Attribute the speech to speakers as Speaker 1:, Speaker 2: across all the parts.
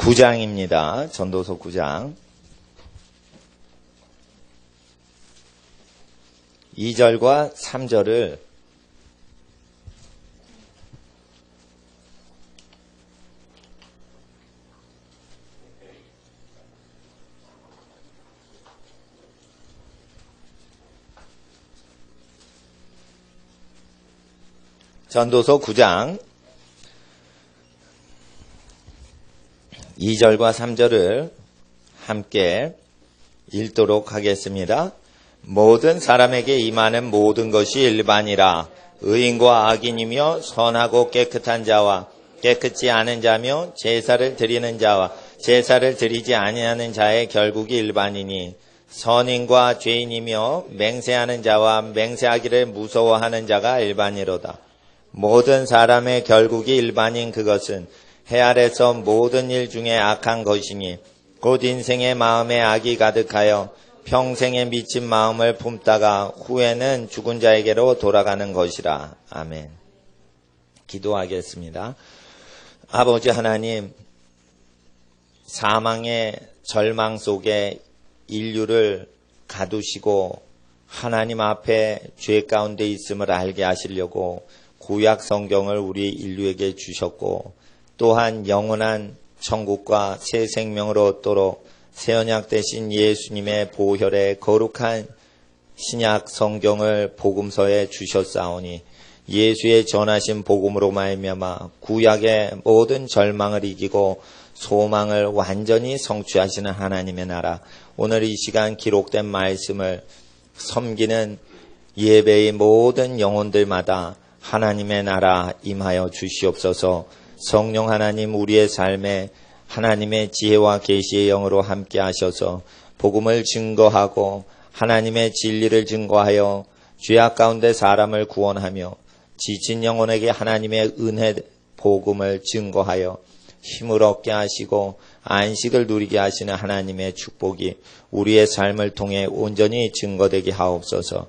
Speaker 1: 9장입니다. 전도서 9장 2절과 3절을 전도서 9장 2절과 3절을 함께 읽도록 하겠습니다. 모든 사람에게 임하는 모든 것이 일반이라. 의인과 악인이며 선하고 깨끗한 자와 깨끗지 않은 자며 제사를 드리는 자와 제사를 드리지 아니하는 자의 결국이 일반이니, 선인과 죄인이며 맹세하는 자와 맹세하기를 무서워하는 자가 일반이로다. 모든 사람의 결국이 일반인 그것은 해 아래서 모든 일 중에 악한 것이니, 곧 인생의 마음에 악이 가득하여 평생에 미친 마음을 품다가 후에는 죽은 자에게로 돌아가는 것이라. 아멘. 기도하겠습니다. 아버지 하나님, 사망의 절망 속에 인류를 가두시고 하나님 앞에 죄 가운데 있음을 알게 하시려고 구약 성경을 우리 인류에게 주셨고, 또한 영원한 천국과 새 생명을 얻도록 새 언약 되신 예수님의 보혈의 거룩한 신약 성경을 복음서에 주셨사오니, 예수의 전하신 복음으로 말미암아 구약의 모든 절망을 이기고 소망을 완전히 성취하시는 하나님의 나라, 오늘 이 시간 기록된 말씀을 섬기는 예배의 모든 영혼들마다 하나님의 나라 임하여 주시옵소서. 성령 하나님, 우리의 삶에 하나님의 지혜와 계시의 영으로 함께 하셔서 복음을 증거하고 하나님의 진리를 증거하여 죄악 가운데 사람을 구원하며 지친 영혼에게 하나님의 은혜 복음을 증거하여 힘을 얻게 하시고 안식을 누리게 하시는 하나님의 축복이 우리의 삶을 통해 온전히 증거되게 하옵소서.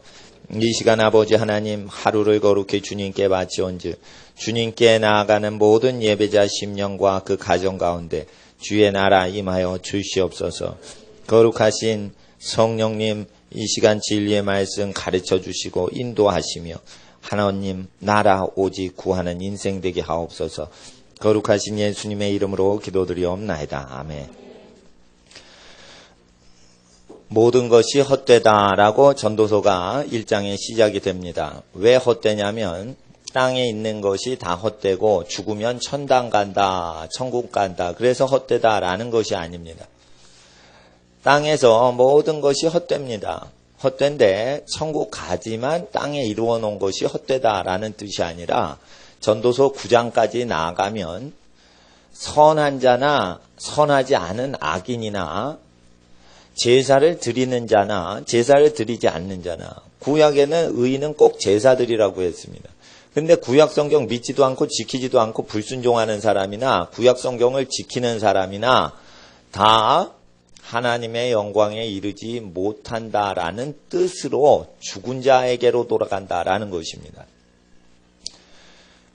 Speaker 1: 이 시간 아버지 하나님, 하루를 거룩히 주님께 바치온즉 주님께 나아가는 모든 예배자 심령과 그 가정 가운데 주의 나라 임하여 주시옵소서. 거룩하신 성령님, 이 시간 진리의 말씀 가르쳐 주시고 인도하시며 하나님 나라 오직 구하는 인생 되게 하옵소서. 거룩하신 예수님의 이름으로 기도드리옵나이다. 아멘. 모든 것이 헛되다라고 전도서가 1장에 시작이 됩니다. 왜 헛되냐면 땅에 있는 것이 다 헛되고 죽으면 천당 간다, 천국 간다, 그래서 헛되다라는 것이 아닙니다. 땅에서 모든 것이 헛됩니다. 헛된데 천국 가지만 땅에 이루어 놓은 것이 헛되다라는 뜻이 아니라, 전도서 9장까지 나아가면 선한 자나 선하지 않은 악인이나 제사를 드리는 자나 제사를 드리지 않는 자나, 구약에는 의인은 꼭 제사 드리라고 했습니다. 근데 구약 성경 믿지도 않고 지키지도 않고 불순종하는 사람이나 구약 성경을 지키는 사람이나 다 하나님의 영광에 이르지 못한다라는 뜻으로 죽은 자에게로 돌아간다라는 것입니다.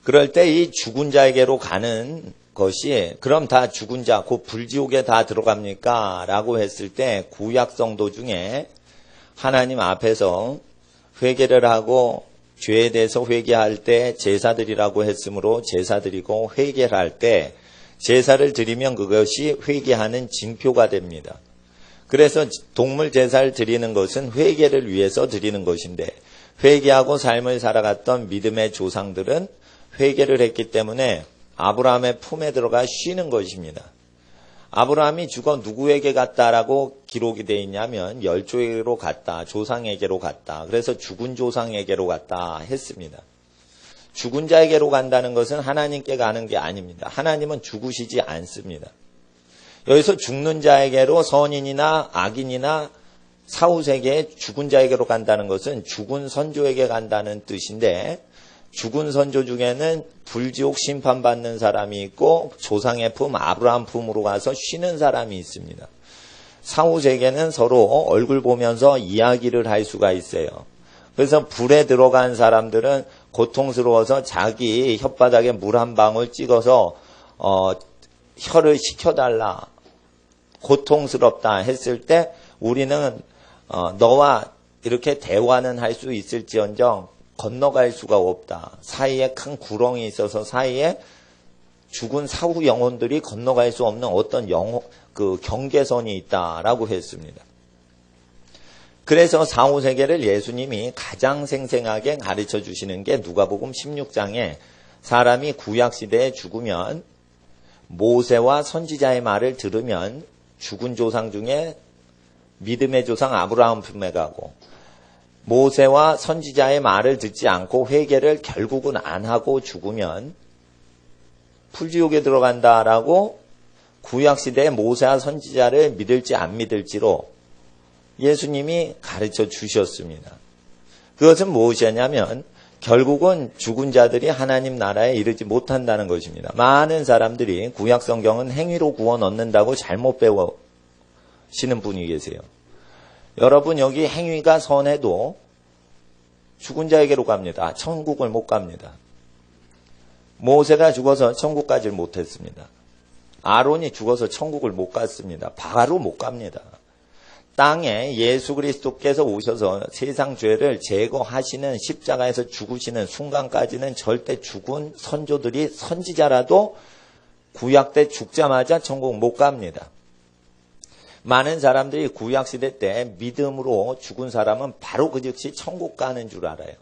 Speaker 1: 그럴 때 이 죽은 자에게로 가는 것이, 그럼 다 죽은 자, 그 불지옥에 다 들어갑니까? 라고 했을 때 구약 성도 중에 하나님 앞에서 회개를 하고 죄에 대해서 회개할 때 제사드리라고 했으므로 제사드리고 회개를 할 때 제사를 드리면 그것이 회개하는 징표가 됩니다. 그래서 동물 제사를 드리는 것은 회개를 위해서 드리는 것인데, 회개하고 삶을 살아갔던 믿음의 조상들은 회개를 했기 때문에 아브라함의 품에 들어가 쉬는 것입니다. 아브라함이 죽어 누구에게 갔다라고 기록이 되어 있냐면 열조에게로 갔다, 조상에게로 갔다. 그래서 죽은 조상에게로 갔다 했습니다. 죽은 자에게로 간다는 것은 하나님께 가는 게 아닙니다. 하나님은 죽으시지 않습니다. 여기서 죽는 자에게로, 선인이나 악인이나 사후세계에 죽은 자에게로 간다는 것은 죽은 선조에게 간다는 뜻인데, 죽은 선조 중에는 불지옥 심판받는 사람이 있고 조상의 품 아브라함 품으로 가서 쉬는 사람이 있습니다. 사후세계는 서로 얼굴 보면서 이야기를 할 수가 있어요. 그래서 불에 들어간 사람들은 고통스러워서 자기 혓바닥에 물 한 방울 찍어서 혀를 식혀달라, 고통스럽다 했을 때 우리는 너와 이렇게 대화는 할 수 있을지언정 건너갈 수가 없다. 사이에 큰 구렁이 있어서 사이에 죽은 사후 영혼들이 건너갈 수 없는 어떤 경계선이 있다라고 했습니다. 그래서 사후세계를 예수님이 가장 생생하게 가르쳐 주시는 게 누가복음 16장에 사람이 구약시대에 죽으면 모세와 선지자의 말을 들으면 죽은 조상 중에 믿음의 조상 아브라함 품에 가고, 모세와 선지자의 말을 듣지 않고 회개를 결국은 안 하고 죽으면 풀지옥에 들어간다라고 구약시대의 모세와 선지자를 믿을지 안 믿을지로 예수님이 가르쳐 주셨습니다. 그것은 무엇이냐면 결국은 죽은 자들이 하나님 나라에 이르지 못한다는 것입니다. 많은 사람들이 구약 성경은 행위로 구원 얻는다고 잘못 배우시는 분이 계세요. 여러분, 여기 행위가 선해도 죽은 자에게로 갑니다. 천국을 못 갑니다. 모세가 죽어서 천국 가지를 못했습니다. 아론이 죽어서 천국을 못 갔습니다. 바로 못 갑니다. 땅에 예수 그리스도께서 오셔서 세상 죄를 제거하시는 십자가에서 죽으시는 순간까지는 절대 죽은 선조들이 선지자라도 구약 때 죽자마자 천국 못 갑니다. 많은 사람들이 구약시대 때 믿음으로 죽은 사람은 바로 그 즉시 천국 가는 줄 알아요.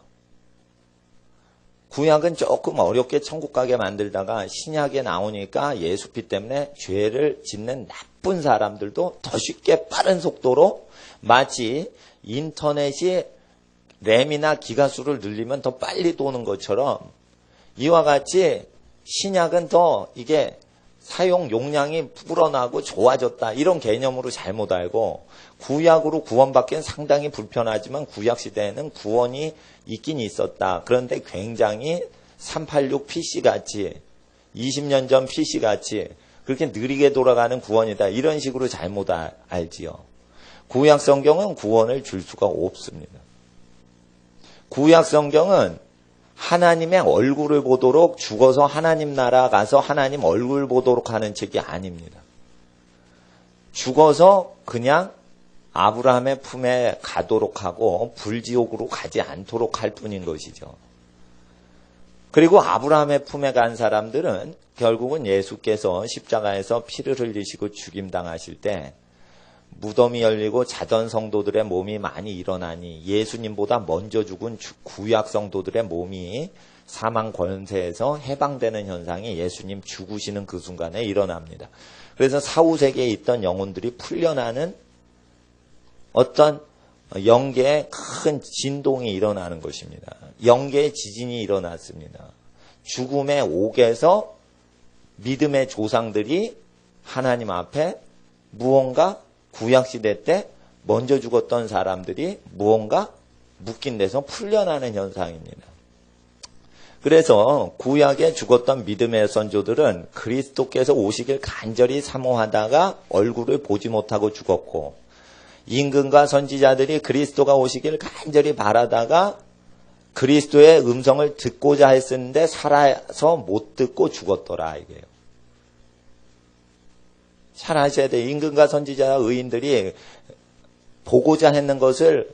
Speaker 1: 구약은 조금 어렵게 천국 가게 만들다가 신약에 나오니까 예수 피 때문에 죄를 짓는 나쁜 사람들도 더 쉽게 빠른 속도로, 마치 인터넷이 램이나 기가수를 늘리면 더 빨리 도는 것처럼 이와 같이 신약은 더 이게 사용 용량이 불어나고 좋아졌다, 이런 개념으로 잘못 알고, 구약으로 구원받기는 상당히 불편하지만 구약 시대에는 구원이 있긴 있었다. 그런데 굉장히 386 PC같이 20년 전 PC같이 그렇게 느리게 돌아가는 구원이다, 이런 식으로 잘못 알지요. 구약 성경은 구원을 줄 수가 없습니다. 구약 성경은 하나님의 얼굴을 보도록, 죽어서 하나님 나라 가서 하나님 얼굴 보도록 하는 책이 아닙니다. 죽어서 그냥 아브라함의 품에 가도록 하고 불지옥으로 가지 않도록 할 뿐인 것이죠. 그리고 아브라함의 품에 간 사람들은 결국은 예수께서 십자가에서 피를 흘리시고 죽임당하실 때 무덤이 열리고 자던 성도들의 몸이 많이 일어나니 예수님보다 먼저 죽은 구약 성도들의 몸이 사망 권세에서 해방되는 현상이 예수님 죽으시는 그 순간에 일어납니다. 그래서 사후세계에 있던 영혼들이 풀려나는 어떤 영계의 큰 진동이 일어나는 것입니다. 영계의 지진이 일어났습니다. 죽음의 옥에서 믿음의 조상들이 하나님 앞에 무언가, 구약시대 때 먼저 죽었던 사람들이 무언가 묶인 데서 풀려나는 현상입니다. 그래서 구약에 죽었던 믿음의 선조들은 그리스도께서 오시길 간절히 사모하다가 얼굴을 보지 못하고 죽었고, 임금과 선지자들이 그리스도가 오시길 간절히 바라다가 그리스도의 음성을 듣고자 했었는데 살아서 못 듣고 죽었더라, 이게요. 잘 아셔야 돼요. 임금과 선지자, 의인들이 보고자 했는 것을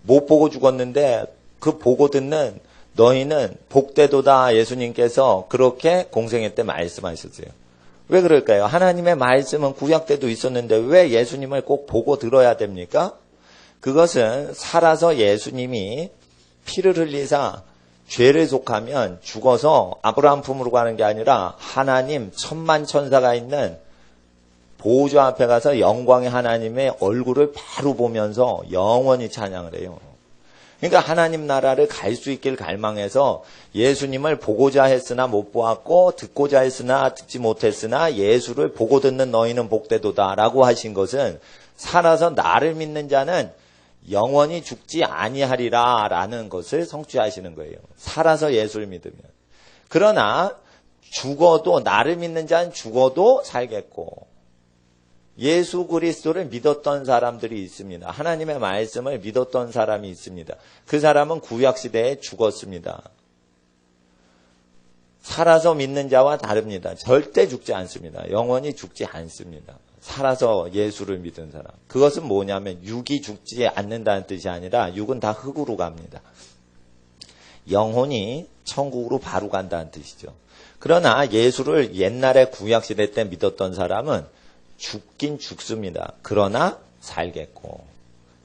Speaker 1: 못 보고 죽었는데 그 보고 듣는 너희는 복되도다, 예수님께서 그렇게 공생애 때 말씀하셨어요. 왜 그럴까요? 하나님의 말씀은 구약 때도 있었는데 왜 예수님을 꼭 보고 들어야 됩니까? 그것은 살아서 예수님이 피를 흘리사 죄를 속하면 죽어서 아브라함 품으로 가는 게 아니라 하나님 천만 천사가 있는 보호자 앞에 가서 영광의 하나님의 얼굴을 바로 보면서 영원히 찬양을 해요. 그러니까 하나님 나라를 갈 수 있길 갈망해서 예수님을 보고자 했으나 못 보았고 듣고자 했으나 듣지 못했으나 예수를 보고 듣는 너희는 복되도다 라고 하신 것은 살아서 나를 믿는 자는 영원히 죽지 아니하리라 라는 것을 성취하시는 거예요. 살아서 예수를 믿으면. 그러나 죽어도, 나를 믿는 자는 죽어도 살겠고, 예수 그리스도를 믿었던 사람들이 있습니다. 하나님의 말씀을 믿었던 사람이 있습니다. 그 사람은 구약시대에 죽었습니다. 살아서 믿는 자와 다릅니다. 절대 죽지 않습니다. 영원히 죽지 않습니다. 살아서 예수를 믿은 사람. 그것은 뭐냐면 육이 죽지 않는다는 뜻이 아니라 육은 다 흙으로 갑니다. 영혼이 천국으로 바로 간다는 뜻이죠. 그러나 예수를 옛날에 구약시대 때 믿었던 사람은 죽긴 죽습니다. 그러나 살겠고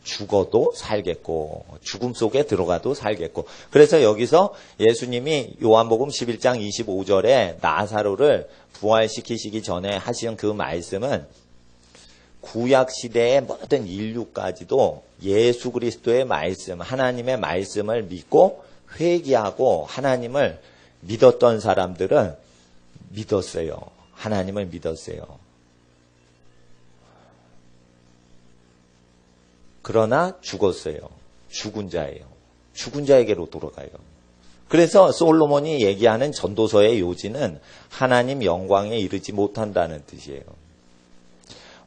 Speaker 1: 죽어도 살겠고 죽음 속에 들어가도 살겠고. 그래서 여기서 예수님이 요한복음 11장 25절에 나사로를 부활시키시기 전에 하신 그 말씀은 구약시대의 모든 인류까지도 예수 그리스도의 말씀, 하나님의 말씀을 믿고 회개하고 하나님을 믿었던 사람들은 믿었어요. 하나님을 믿었어요. 그러나 죽었어요. 죽은 자예요. 죽은 자에게로 돌아가요. 그래서 솔로몬이 얘기하는 전도서의 요지는 하나님 영광에 이르지 못한다는 뜻이에요.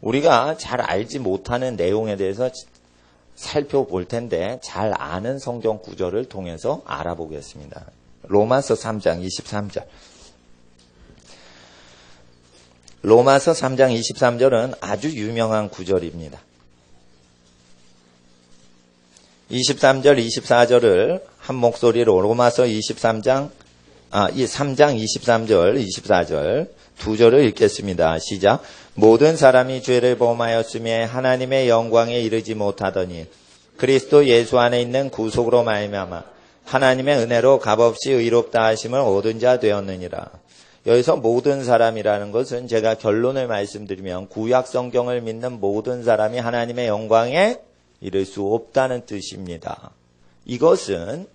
Speaker 1: 우리가 잘 알지 못하는 내용에 대해서 살펴볼 텐데 잘 아는 성경 구절을 통해서 알아보겠습니다. 로마서 3장 23절. 로마서 3장 23절은 아주 유명한 구절입니다. 23절, 24절을 한 목소리로 로마서 3장 23절, 24절 두 절을 읽겠습니다. 시작. 모든 사람이 죄를 범하였으며 하나님의 영광에 이르지 못하더니 그리스도 예수 안에 있는 구속으로 말미암아 하나님의 은혜로 값없이 의롭다 하심을 얻은 자 되었느니라. 여기서 모든 사람이라는 것은 제가 결론을 말씀드리면 구약 성경을 믿는 모든 사람이 하나님의 영광에 이를 수 없다는 뜻입니다. 이것은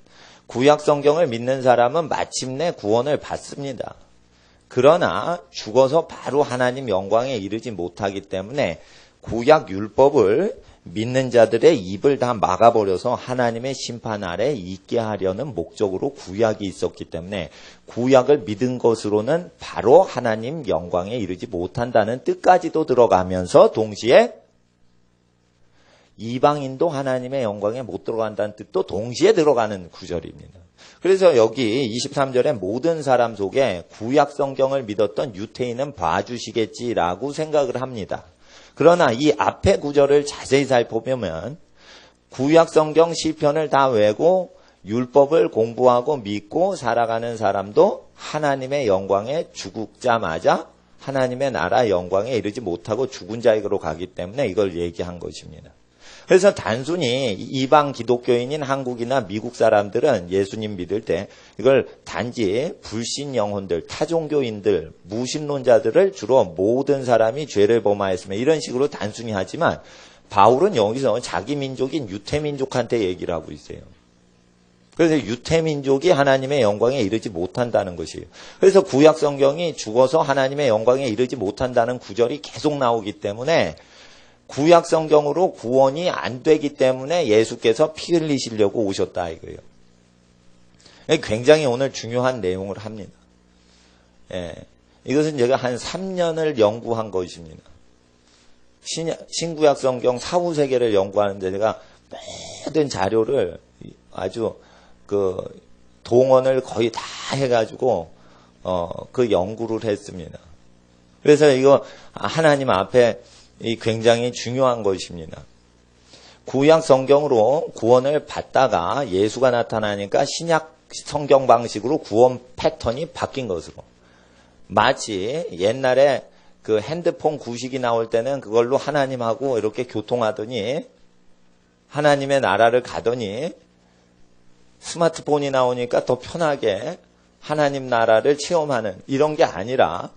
Speaker 1: 구약 성경을 믿는 사람은 마침내 구원을 받습니다. 그러나 죽어서 바로 하나님 영광에 이르지 못하기 때문에 구약 율법을 믿는 자들의 입을 다 막아버려서 하나님의 심판 아래 있게 하려는 목적으로 구약이 있었기 때문에 구약을 믿은 것으로는 바로 하나님 영광에 이르지 못한다는 뜻까지도 들어가면서 동시에 이방인도 하나님의 영광에 못 들어간다는 뜻도 동시에 들어가는 구절입니다. 그래서 여기 23절에 모든 사람 속에 구약 성경을 믿었던 유태인은 봐주시겠지라고 생각을 합니다. 그러나 이 앞에 구절을 자세히 살펴보면 구약 성경 시편을 다 외고 율법을 공부하고 믿고 살아가는 사람도 하나님의 영광에 죽자마자 하나님의 나라 영광에 이르지 못하고 죽은 자에게로 가기 때문에 이걸 얘기한 것입니다. 그래서 단순히 이방 기독교인인 한국이나 미국 사람들은 예수님 믿을 때 이걸 단지 불신 영혼들, 타종교인들, 무신론자들을 주로 모든 사람이 죄를 범하였으며 이런 식으로 단순히 하지만 바울은 여기서 자기 민족인 유태민족한테 얘기를 하고 있어요. 그래서 유태민족이 하나님의 영광에 이르지 못한다는 것이에요. 그래서 구약 성경이 죽어서 하나님의 영광에 이르지 못한다는 구절이 계속 나오기 때문에 구약 성경으로 구원이 안 되기 때문에 예수께서 피 흘리시려고 오셨다 이거예요. 굉장히 오늘 중요한 내용을 합니다. 예, 이것은 제가 한 3년을 연구한 것입니다. 신구약 성경 사후세계를 연구하는데 제가 모든 자료를 아주 동원을 거의 다 해가지고 그 연구를 했습니다. 그래서 이거 하나님 앞에 굉장히 중요한 것입니다. 구약 성경으로 구원을 받다가 예수가 나타나니까 신약 성경 방식으로 구원 패턴이 바뀐 것으로 마치 옛날에 그 핸드폰 구식이 나올 때는 그걸로 하나님하고 이렇게 교통하더니 하나님의 나라를 가더니 스마트폰이 나오니까 더 편하게 하나님 나라를 체험하는 이런 게 아니라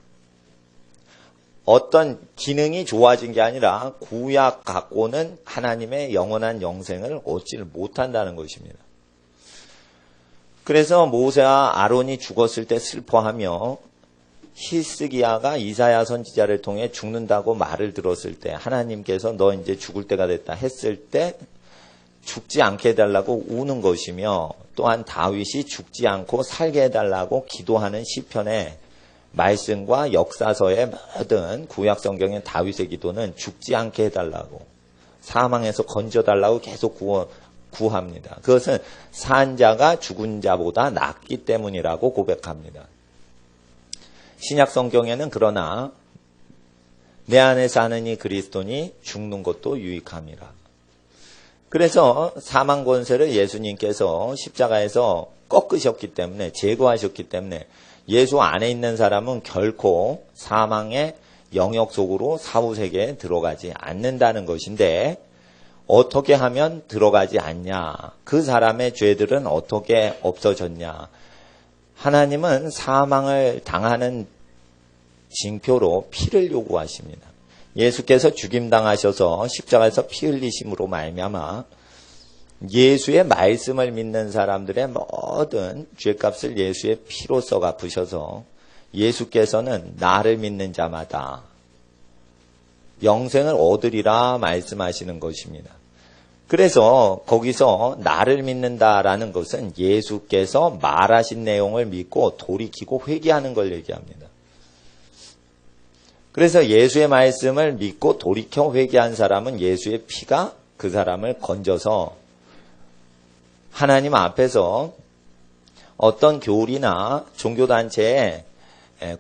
Speaker 1: 어떤 기능이 좋아진 게 아니라 구약 갖고는 하나님의 영원한 영생을 얻지를 못한다는 것입니다. 그래서 모세와 아론이 죽었을 때 슬퍼하며 히스기야가 이사야 선지자를 통해 죽는다고 말을 들었을 때 하나님께서 너 이제 죽을 때가 됐다 했을 때 죽지 않게 해달라고 우는 것이며 또한 다윗이 죽지 않고 살게 해달라고 기도하는 시편의 말씀과 역사서의 모든 구약 성경의 다윗의 기도는 죽지 않게 해달라고 사망에서 건져달라고 계속 구합니다. 그것은 산 자가 죽은 자보다 낫기 때문이라고 고백합니다. 신약 성경에는 그러나 내 안에 사는 이 그리스도니 죽는 것도 유익함이라. 그래서 사망 권세를 예수님께서 십자가에서 꺾으셨기 때문에, 제거하셨기 때문에 예수 안에 있는 사람은 결코 사망의 영역 속으로 사후세계에 들어가지 않는다는 것인데, 어떻게 하면 들어가지 않냐? 그 사람의 죄들은 어떻게 없어졌냐? 하나님은 사망을 당하는 징표로 피를 요구하십니다. 예수께서 죽임당하셔서 십자가에서 피 흘리심으로 말미암아 예수의 말씀을 믿는 사람들의 모든 죄값을 예수의 피로써 갚으셔서 예수께서는 나를 믿는 자마다 영생을 얻으리라 말씀하시는 것입니다. 그래서 거기서 나를 믿는다라는 것은 예수께서 말하신 내용을 믿고 돌이키고 회개하는 걸 얘기합니다. 그래서 예수의 말씀을 믿고 돌이켜 회개한 사람은 예수의 피가 그 사람을 건져서 하나님 앞에서 어떤 교리나 종교단체의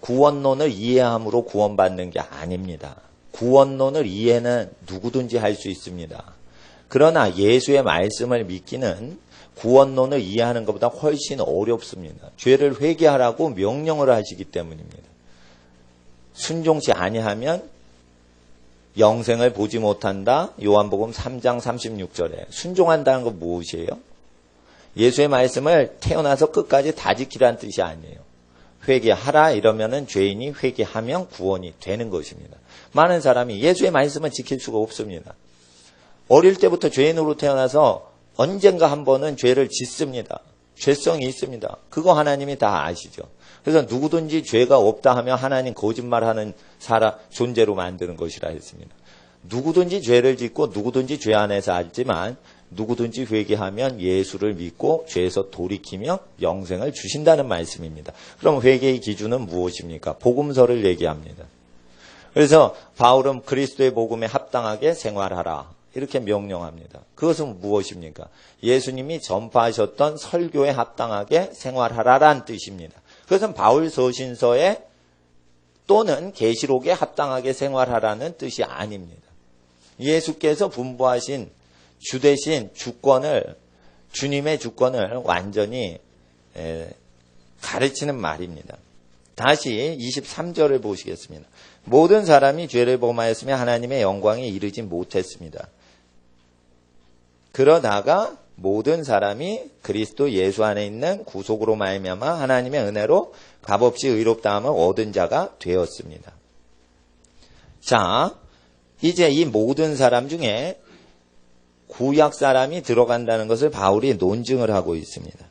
Speaker 1: 구원론을 이해함으로 구원받는 게 아닙니다. 구원론을 이해는 누구든지 할 수 있습니다. 그러나 예수의 말씀을 믿기는 구원론을 이해하는 것보다 훨씬 어렵습니다. 죄를 회개하라고 명령을 하시기 때문입니다. 순종치 아니하면 영생을 보지 못한다. 요한복음 3장 36절에 순종한다는 건 무엇이에요? 예수의 말씀을 태어나서 끝까지 다 지키라는 뜻이 아니에요. 회개하라 이러면은 죄인이 회개하면 구원이 되는 것입니다. 많은 사람이 예수의 말씀을 지킬 수가 없습니다. 어릴 때부터 죄인으로 태어나서 언젠가 한 번은 죄를 짓습니다. 죄성이 있습니다. 그거 하나님이 다 아시죠. 그래서 누구든지 죄가 없다 하면 하나님 거짓말하는 존재로 만드는 것이라 했습니다. 누구든지 죄를 짓고 누구든지 죄 안에서 살지만 누구든지 회개하면 예수를 믿고 죄에서 돌이키며 영생을 주신다는 말씀입니다. 그럼 회개의 기준은 무엇입니까? 복음서를 얘기합니다. 그래서 바울은 그리스도의 복음에 합당하게 생활하라 이렇게 명령합니다. 그것은 무엇입니까? 예수님이 전파하셨던 설교에 합당하게 생활하라라는 뜻입니다. 그것은 바울 서신서에 또는 계시록에 합당하게 생활하라는 뜻이 아닙니다. 예수께서 분부하신 주대신 주권을, 주님의 주권을 완전히 가르치는 말입니다. 다시 23절을 보시겠습니다. 모든 사람이 죄를 범하였으며 하나님의 영광에 이르지 못했습니다. 그러다가 모든 사람이 그리스도 예수 안에 있는 구속으로 말미암아 하나님의 은혜로 값없이 의롭다함을 얻은 자가 되었습니다. 자, 이제 이 모든 사람 중에 구약 사람이 들어간다는 것을 바울이 논증을 하고 있습니다.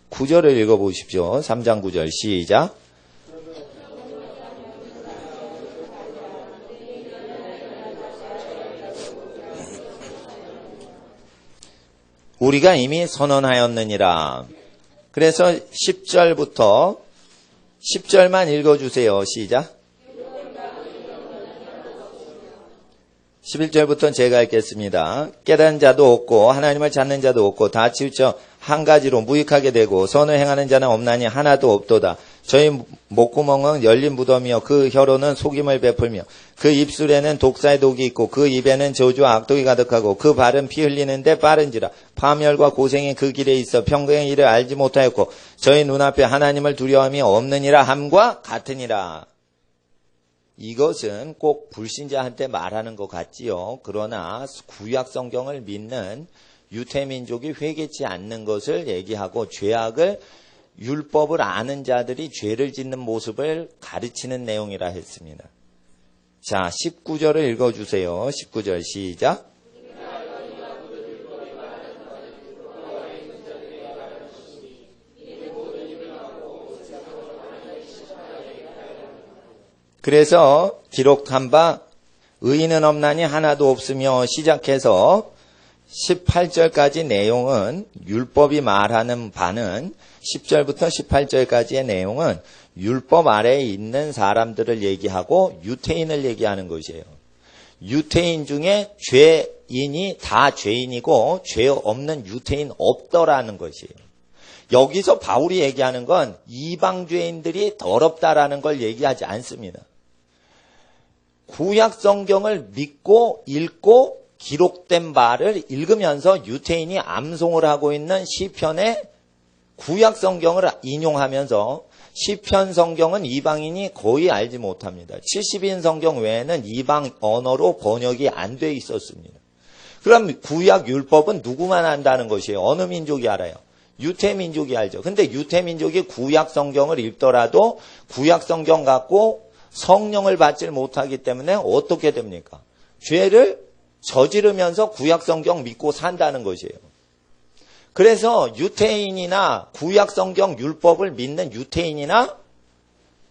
Speaker 1: 9절을 읽어보십시오. 3장 9절 시작. 우리가 이미 선언하였느니라. 그래서 10절부터 10절만 읽어주세요. 시작. 11절부터는 제가 읽겠습니다. 깨달은 자도 없고 하나님을 찾는 자도 없고 다 치우쳐 한 가지로 무익하게 되고 선을 행하는 자는 없나니 하나도 없도다. 저희 목구멍은 열린 무덤이요 그 혀로는 속임을 베풀며 그 입술에는 독사의 독이 있고 그 입에는 저주와 악독이 가득하고 그 발은 피 흘리는데 빠른지라. 파멸과 고생이 그 길에 있어 평생의 일을 알지 못하였고 저희 눈앞에 하나님을 두려움이 없느니라 함과 같으니라. 이것은 꼭 불신자한테 말하는 것 같지요. 그러나 구약 성경을 믿는 유태민족이 회개치 않는 것을 얘기하고 죄악을 율법을 아는 자들이 죄를 짓는 모습을 가르치는 내용이라 했습니다. 자, 19절을 읽어주세요. 19절 시작. 그래서 기록한 바 의인은 없나니 하나도 없으며 시작해서 18절까지 내용은 율법이 말하는 바는 10절부터 18절까지의 내용은 율법 아래에 있는 사람들을 얘기하고 유태인을 얘기하는 것이에요. 유태인 중에 죄인이 다 죄인이고 죄 없는 유태인 없더라는 것이에요. 여기서 바울이 얘기하는 건 이방주의인들이 더럽다라는 걸 얘기하지 않습니다. 구약 성경을 믿고 읽고 기록된 바를 읽으면서 유태인이 암송을 하고 있는 시편의 구약 성경을 인용하면서 시편 성경은 이방인이 거의 알지 못합니다. 70인 성경 외에는 이방 언어로 번역이 안 돼 있었습니다. 그럼 구약 율법은 누구만 안다는 것이에요? 어느 민족이 알아요? 유태 민족이 알죠. 근데 유태 민족이 구약 성경을 읽더라도 구약 성경 갖고 성령을 받지 못하기 때문에 어떻게 됩니까? 죄를 저지르면서 구약 성경 믿고 산다는 것이에요. 그래서 유태인이나 구약 성경 율법을 믿는 유태인이나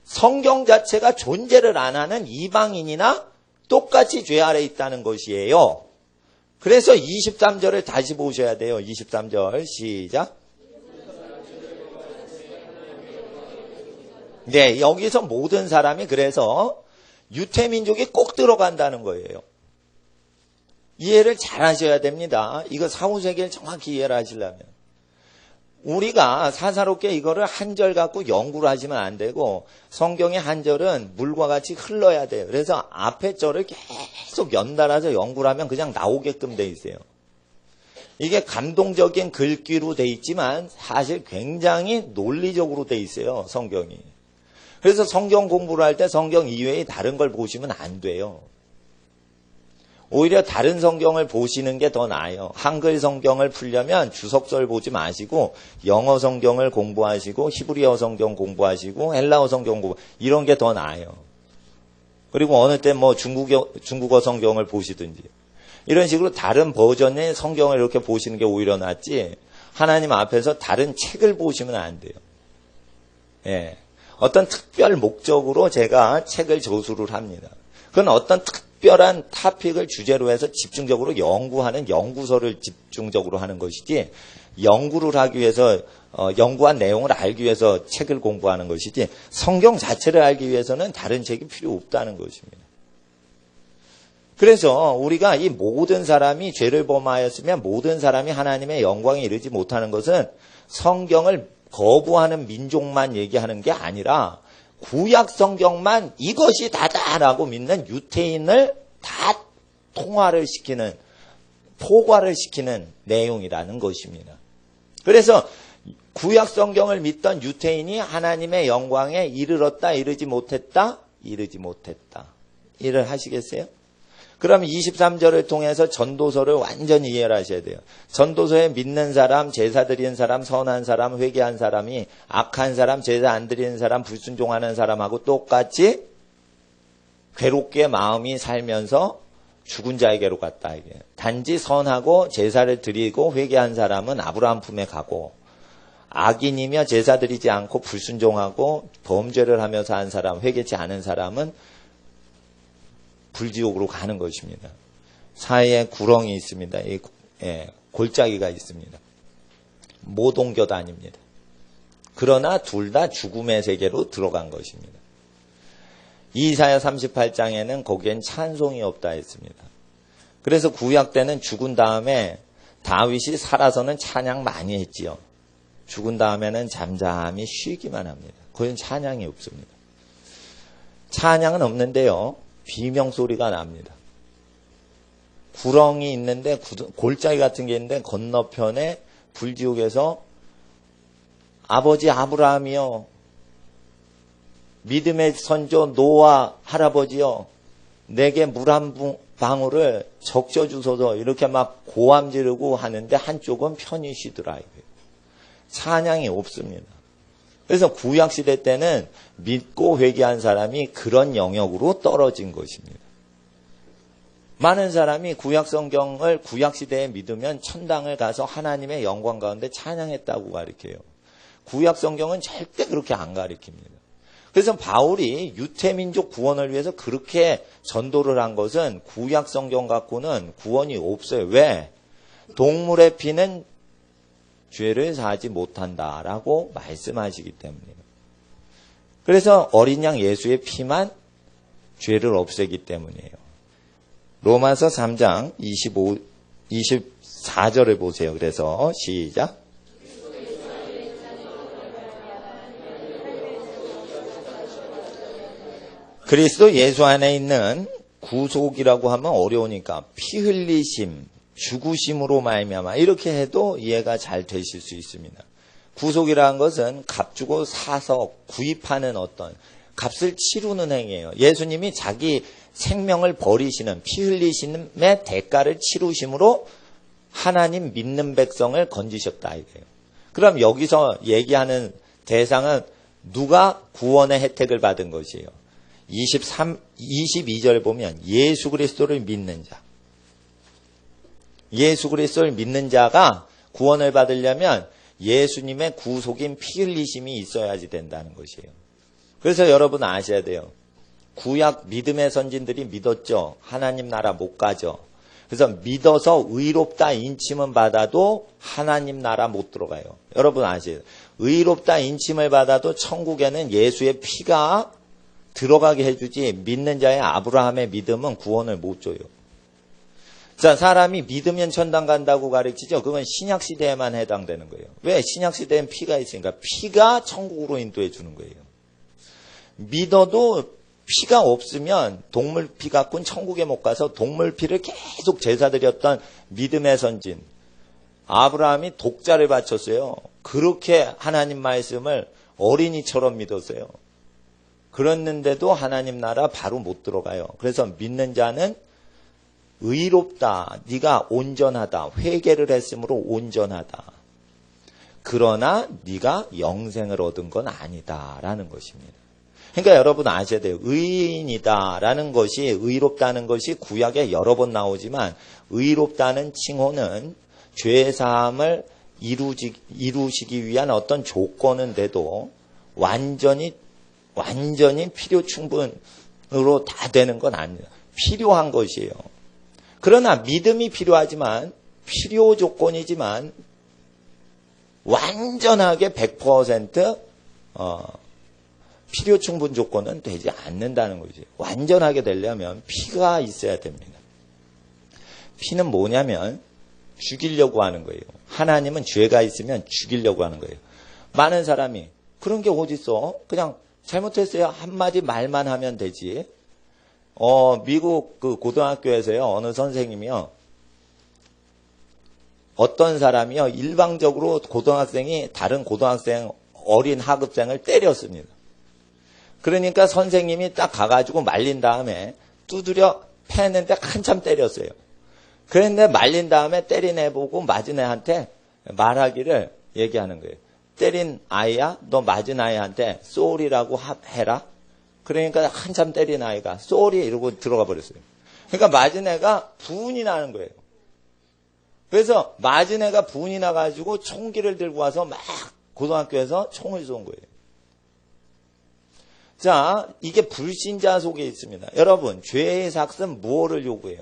Speaker 1: 성경 자체가 존재를 안 하는 이방인이나 똑같이 죄 아래 있다는 것이에요. 그래서 23절을 다시 보셔야 돼요. 23절 시작. 네, 여기서 모든 사람이 그래서 유태민족이 꼭 들어간다는 거예요. 이해를 잘 하셔야 됩니다. 이거 사후세계를 정확히 이해를 하시려면. 우리가 사사롭게 이거를 한 절 갖고 연구를 하시면 안 되고 성경의 한 절은 물과 같이 흘러야 돼요. 그래서 앞에 절을 계속 연달아서 연구를 하면 그냥 나오게끔 돼 있어요. 이게 감동적인 글귀로 돼 있지만 사실 굉장히 논리적으로 돼 있어요. 성경이. 그래서 성경 공부를 할 때 성경 이외에 다른 걸 보시면 안 돼요. 오히려 다른 성경을 보시는 게 더 나아요. 한글 성경을 풀려면 주석설 보지 마시고 영어 성경을 공부하시고 히브리어 성경 공부하시고 헬라어 성경 공부 이런 게 더 나아요. 그리고 어느 때 뭐 중국어 성경을 보시든지 이런 식으로 다른 버전의 성경을 이렇게 보시는 게 오히려 낫지 하나님 앞에서 다른 책을 보시면 안 돼요. 예. 어떤 특별 목적으로 제가 책을 저술을 합니다. 그건 어떤 특별한 토픽을 주제로 해서 집중적으로 연구하는 연구서를 집중적으로 하는 것이지 연구를 하기 위해서 연구한 내용을 알기 위해서 책을 공부하는 것이지 성경 자체를 알기 위해서는 다른 책이 필요 없다는 것입니다. 그래서 우리가 이 모든 사람이 죄를 범하였으면 모든 사람이 하나님의 영광에 이르지 못하는 것은 성경을 거부하는 민족만 얘기하는 게 아니라 구약 성경만 이것이 다다라고 믿는 유태인을 다 통화를 시키는 포괄을 시키는 내용이라는 것입니다. 그래서 구약 성경을 믿던 유태인이 하나님의 영광에 이르렀다 이르지 못했다 이르지 못했다 이해를 하시겠어요? 그럼 23절을 통해서 전도서를 완전히 이해를 하셔야 돼요. 전도서에 믿는 사람, 제사 드리는 사람, 선한 사람, 회개한 사람이 악한 사람, 제사 안 드리는 사람, 불순종하는 사람하고 똑같이 괴롭게 마음이 살면서 죽은 자에게로 갔다. 이게. 단지 선하고 제사를 드리고 회개한 사람은 아브라함 품에 가고 악인이며 제사 드리지 않고 불순종하고 범죄를 하며 산 사람, 회개치 않은 사람은 불지옥으로 가는 것입니다. 사이에 구렁이 있습니다. 골짜기가 있습니다. 못 옮겨 다닙니다. 그러나 둘 다 죽음의 세계로 들어간 것입니다. 이사야 38장에는 거기엔 찬송이 없다 했습니다. 그래서 구약 때는 죽은 다음에 다윗이 살아서는 찬양 많이 했지요. 죽은 다음에는 잠잠히 쉬기만 합니다. 거긴 찬양이 없습니다. 찬양은 없는데요. 비명소리가 납니다. 구렁이 있는데 골짜기 같은 게 있는데 건너편에 불지옥에서 아버지 아브라함이요. 믿음의 선조 노아 할아버지요. 내게 물 한 방울을 적셔 주소서 이렇게 막 고함 지르고 하는데 한쪽은 편히 쉬더라. 찬양이 없습니다. 그래서 구약시대 때는 믿고 회개한 사람이 그런 영역으로 떨어진 것입니다. 많은 사람이 구약성경을 구약시대에 믿으면 천당을 가서 하나님의 영광 가운데 찬양했다고 가르쳐요. 구약성경은 절대 그렇게 안 가르칩니다. 그래서 바울이 유태민족 구원을 위해서 그렇게 전도를 한 것은 구약성경 갖고는 구원이 없어요. 왜? 동물의 피는 죄를 사하지 못한다라고 말씀하시기 때문이에요. 그래서 어린 양 예수의 피만 죄를 없애기 때문이에요. 로마서 3장 24절을 보세요. 그래서 시작. 그리스도 예수 안에 있는 구속이라고 하면 어려우니까 피 흘리심, 죽으심으로 말미암아 이렇게 해도 이해가 잘 되실 수 있습니다. 구속이라는 것은 값 주고 사서 구입하는 어떤 값을 치르는 행위예요. 예수님이 자기 생명을 버리시는 피 흘리심의 대가를 치르심으로 하나님 믿는 백성을 건지셨다 이거예요. 그럼 여기서 얘기하는 대상은 누가 구원의 혜택을 받은 것이에요. 22절 보면 예수 그리스도를 믿는 자. 예수 그리스도를 믿는 자가 구원을 받으려면 예수님의 구속인 피 흘리심이 있어야지 된다는 것이에요. 그래서 여러분 아셔야 돼요. 구약 믿음의 선진들이 믿었죠. 하나님 나라 못 가죠. 그래서 믿어서 의롭다 인침은 받아도 하나님 나라 못 들어가요. 여러분 아셔야 돼요. 의롭다 인침을 받아도 천국에는 예수의 피가 들어가게 해주지 믿는 자의 아브라함의 믿음은 구원을 못 줘요. 자, 사람이 믿으면 천당 간다고 가르치죠. 그건 신약시대에만 해당되는 거예요. 왜? 신약시대엔 피가 있으니까 피가 천국으로 인도해 주는 거예요. 믿어도 피가 없으면 동물피 갖고는 천국에 못 가서 동물피를 계속 제사 드렸던 믿음의 선진 아브라함이 독자를 바쳤어요. 그렇게 하나님 말씀을 어린이처럼 믿었어요. 그랬는데도 하나님 나라 바로 못 들어가요. 그래서 믿는 자는 의롭다. 네가 온전하다. 회개를 했으므로 온전하다. 그러나 네가 영생을 얻은 건 아니다라는 것입니다. 그러니까 여러분 아셔야 돼요. 의인이다라는 것이 의롭다는 것이 구약에 여러 번 나오지만 의롭다는 칭호는 죄사함을 이루시기 위한 어떤 조건은 돼도 완전히 필요 충분으로 다 되는 건 아니에요. 필요한 것이에요. 그러나 믿음이 필요하지만 필요 조건이지만 완전하게 100% 필요 충분 조건은 되지 않는다는 거죠. 완전하게 되려면 피가 있어야 됩니다. 피는 뭐냐면 죽이려고 하는 거예요. 하나님은 죄가 있으면 죽이려고 하는 거예요. 많은 사람이 그런 게 어딨어? 그냥 잘못했어요. 한마디 말만 하면 되지. 미국 그 고등학교에서요, 어느 선생님이요, 어떤 사람이요, 일방적으로 고등학생이 다른 고등학생 어린 하급생을 때렸습니다. 그러니까 선생님이 딱 가가지고 말린 다음에 두드려 패는데 한참 때렸어요. 그런데 말린 다음에 때린 애 보고 맞은 애한테 말하기를 얘기하는 거예요. 때린 아이야? 너 맞은 아이한테 쏘리라고 해라. 그러니까 한참 때린 아이가 쏘리 이러고 들어가 버렸어요. 그러니까 맞은 애가 분이 나는 거예요. 그래서 맞은 애가 분이 나가지고 총기를 들고 와서 막 고등학교에서 총을 쏜 거예요. 자, 이게 불신자 속에 있습니다. 여러분, 죄의 삭은 무엇을 요구해요?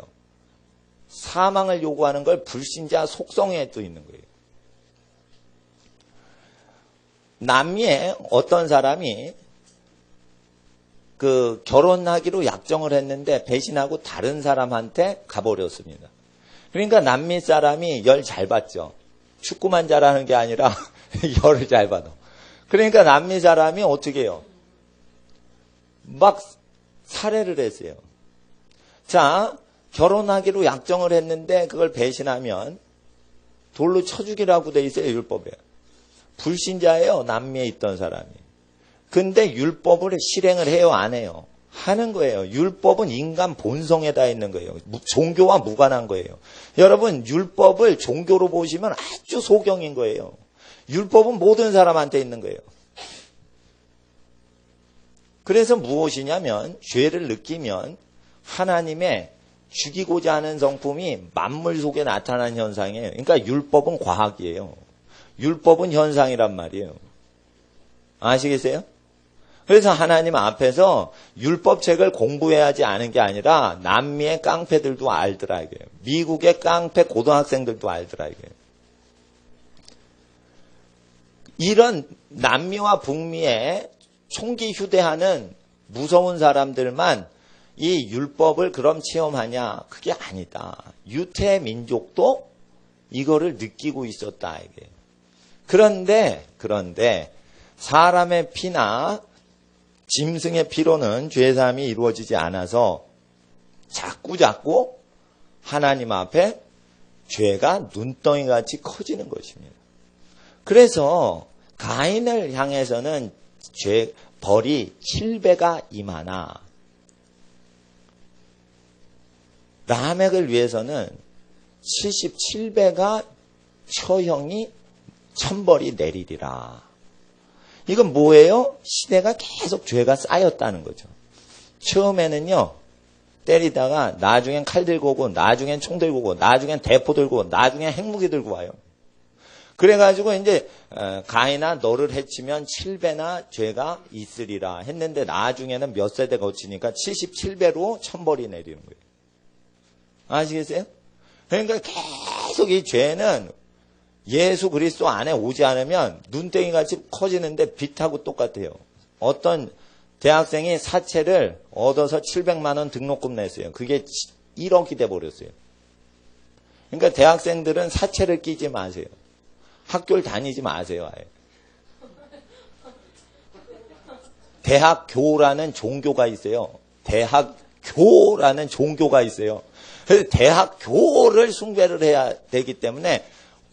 Speaker 1: 사망을 요구하는 걸 불신자 속성에 또 있는 거예요. 남미에 어떤 사람이 결혼하기로 약정을 했는데 배신하고 다른 사람한테 가버렸습니다. 그러니까 남미 사람이 열 잘 받죠. 축구만 잘하는 게 아니라 열을 잘 받아. 그러니까 남미 사람이 어떻게 해요? 막 살해를 했어요. 자, 결혼하기로 약정을 했는데 그걸 배신하면 돌로 쳐 죽이라고 돼 있어요, 율법에. 불신자예요, 남미에 있던 사람이. 근데 율법을 실행을 해요, 안 해요? 하는 거예요. 율법은 인간 본성에 다 있는 거예요. 종교와 무관한 거예요. 여러분, 율법을 종교로 보시면 아주 소경인 거예요. 율법은 모든 사람한테 있는 거예요. 그래서 무엇이냐면 죄를 느끼면 하나님의 죽이고자 하는 성품이 만물 속에 나타나는 현상이에요. 그러니까 율법은 과학이에요. 율법은 현상이란 말이에요. 아시겠어요? 그래서 하나님 앞에서 율법책을 공부해야지 않은 게 아니라 남미의 깡패들도 알더라 이거예요. 미국의 깡패 고등학생들도 알더라 이거예요. 이런 남미와 북미에 총기 휴대하는 무서운 사람들만 이 율법을 그럼 체험하냐? 그게 아니다. 유태 민족도 이거를 느끼고 있었다 이게. 그런데 사람의 피나 짐승의 피로는 죄사함이 이루어지지 않아서 자꾸 하나님 앞에 죄가 눈덩이같이 커지는 것입니다. 그래서 가인을 향해서는 벌이 7배가 임하나 라멕을 위해서는 77배가 처형이 천벌이 내리리라. 이건 뭐예요? 시대가 계속 죄가 쌓였다는 거죠. 처음에는요, 때리다가 나중엔 칼 들고 오고, 나중엔 총 들고 오고, 나중엔 대포 들고 오고, 나중엔 핵무기 들고 와요. 그래가지고 이제 가인아 너를 해치면 7배나 죄가 있으리라 했는데 나중에는 몇 세대 거치니까 77배로 천벌이 내리는 거예요. 아시겠어요? 그러니까 계속 이 죄는 예수 그리스도 안에 오지 않으면 눈덩이같이 커지는데 빛하고 똑같아요. 어떤 대학생이 사채를 얻어서 700만 원 등록금 냈어요. 그게 1억이 돼버렸어요. 그러니까 대학생들은 사채를 끼지 마세요. 학교를 다니지 마세요. 아예. 대학교라는 종교가 있어요. 대학교라는 종교가 있어요. 그래서 대학교를 숭배를 해야 되기 때문에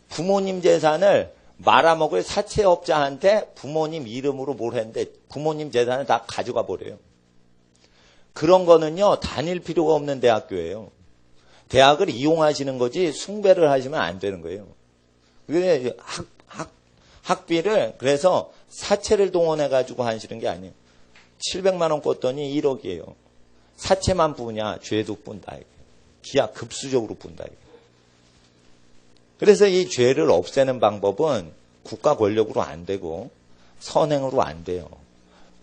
Speaker 1: 부모님 재산을 말아먹을 사채업자한테 부모님 이름으로 뭘 했는데 부모님 재산을 다 가져가 버려요. 그런 거는요, 다닐 필요가 없는 대학교예요. 대학을 이용하시는 거지 숭배를 하시면 안 되는 거예요. 그래서 학비를 그래서 사채를 동원해가지고 하시는 게 아니에요. 700만 원 꿨더니 1억이에요. 사채만 부냐, 죄도 뿐다. 기하 급수적으로 뿐다. 그래서 이 죄를 없애는 방법은 국가 권력으로 안 되고 선행으로 안 돼요.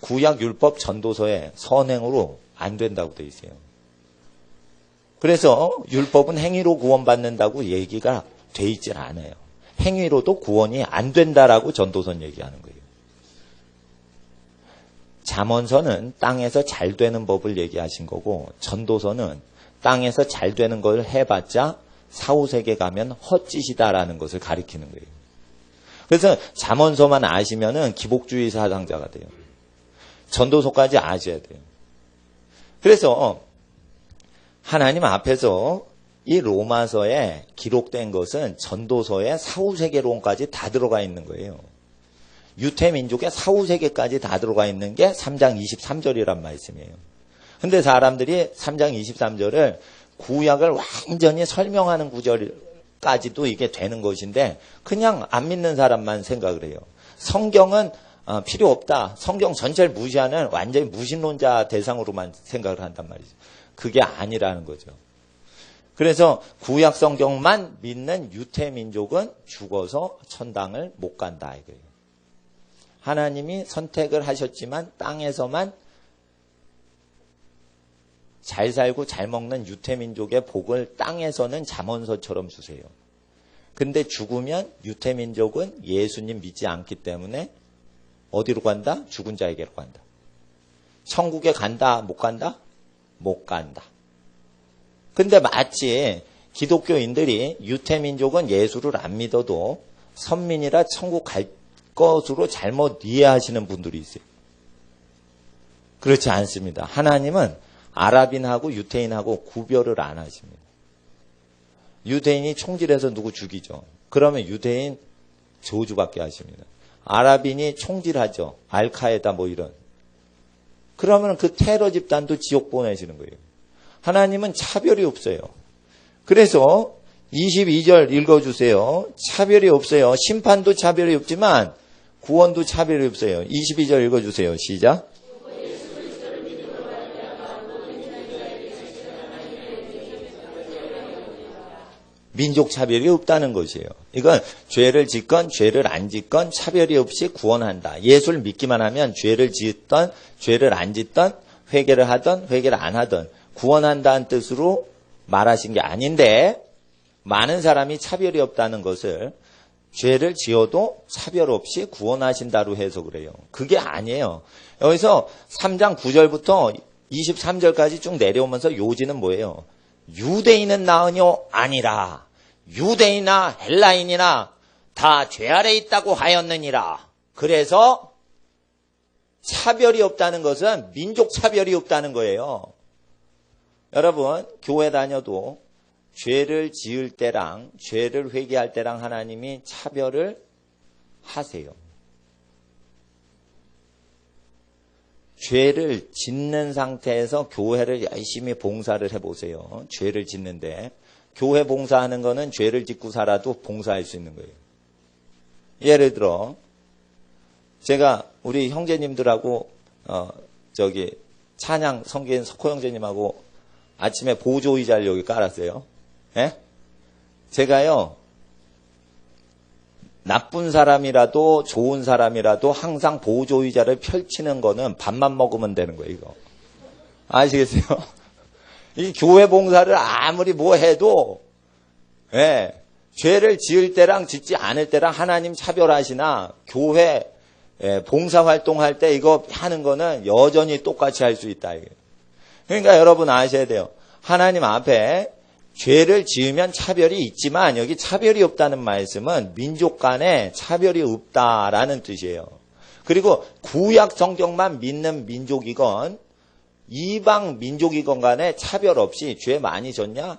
Speaker 1: 구약 율법 전도서에 선행으로 안 된다고 돼 있어요. 그래서 율법은 행위로 구원받는다고 얘기가 돼 있질 않아요. 행위로도 구원이 안 된다라고 전도서는 얘기하는 거예요. 잠언서는 땅에서 잘 되는 법을 얘기하신 거고 전도서는 땅에서 잘 되는 걸 해봤자 사후세계 가면 헛짓이다라는 것을 가리키는 거예요. 그래서 잠언서만 아시면은 기복주의 사상자가 돼요. 전도서까지 아셔야 돼요. 그래서 하나님 앞에서 이 로마서에 기록된 것은 전도서의 사후세계론까지 다 들어가 있는 거예요. 유태민족의 사후세계까지 다 들어가 있는 게 3장 23절이란 말씀이에요. 근데 사람들이 3장 23절을 구약을 완전히 설명하는 구절까지도 이게 되는 것인데 그냥 안 믿는 사람만 생각을 해요. 성경은 필요 없다. 성경 전체를 무시하는 완전히 무신론자 대상으로만 생각을 한단 말이죠. 그게 아니라는 거죠. 그래서 구약 성경만 믿는 유태민족은 죽어서 천당을 못 간다 이거예요. 하나님이 선택을 하셨지만 땅에서만 잘 살고 잘 먹는 유태민족의 복을 땅에서는 잠언서처럼 주세요. 근데 죽으면 유태민족은 예수님 믿지 않기 때문에 어디로 간다? 죽은 자에게로 간다. 천국에 간다? 못 간다? 못 간다. 근데 마치 기독교인들이 유태민족은 예수를 안 믿어도 선민이라 천국 갈 것으로 잘못 이해하시는 분들이 있어요. 그렇지 않습니다. 하나님은 아랍인하고 유태인하고 구별을 안 하십니다. 유대인이 총질해서 누구 죽이죠. 그러면 유대인 저주받게 하십니다. 아랍인이 총질하죠. 알카에다 뭐 이런. 그러면 그 테러 집단도 지옥 보내시는 거예요. 하나님은 차별이 없어요. 그래서 22절 읽어주세요. 차별이 없어요. 심판도 차별이 없지만 구원도 차별이 없어요. 22절 읽어주세요. 시작. 민족 차별이 없다는 것이에요. 이건 죄를 짓건 죄를 안 짓건 차별이 없이 구원한다. 예수를 믿기만 하면 죄를 짓던 죄를 안 짓던 회개를 하던 회개를 안 하던 구원한다는 뜻으로 말하신 게 아닌데 많은 사람이 차별이 없다는 것을 죄를 지어도 차별 없이 구원하신다로 해석을 해요. 그게 아니에요. 여기서 3장 9절부터 23절까지 쭉 내려오면서 요지는 뭐예요? 유대인은 나으뇨 아니라 유대인이나 헬라인이나 다 죄 아래 있다고 하였느니라. 그래서 차별이 없다는 것은 민족 차별이 없다는 거예요. 여러분, 교회 다녀도 죄를 지을 때랑 죄를 회개할 때랑 하나님이 차별을 하세요. 죄를 짓는 상태에서 교회를 열심히 봉사를 해보세요. 죄를 짓는데 교회 봉사하는 거는 죄를 짓고 살아도 봉사할 수 있는 거예요. 예를 들어 제가 우리 형제님들하고 찬양 성기인 석호 형제님하고 아침에 보조의자를 여기 깔았어요. 예? 제가요 나쁜 사람이라도 좋은 사람이라도 항상 보조의자를 펼치는 거는 밥만 먹으면 되는 거예요. 이거 아시겠어요? 이 교회 봉사를 아무리 뭐 해도 예, 죄를 지을 때랑 짓지 않을 때랑 하나님 차별하시나 교회 봉사활동할 때 이거 하는 거는 여전히 똑같이 할 수 있다. 그러니까 여러분 아셔야 돼요. 하나님 앞에 죄를 지으면 차별이 있지만 여기 차별이 없다는 말씀은 민족 간에 차별이 없다라는 뜻이에요. 그리고 구약 성경만 믿는 민족이건 이방 민족이건 간에 차별 없이 죄 많이 졌냐?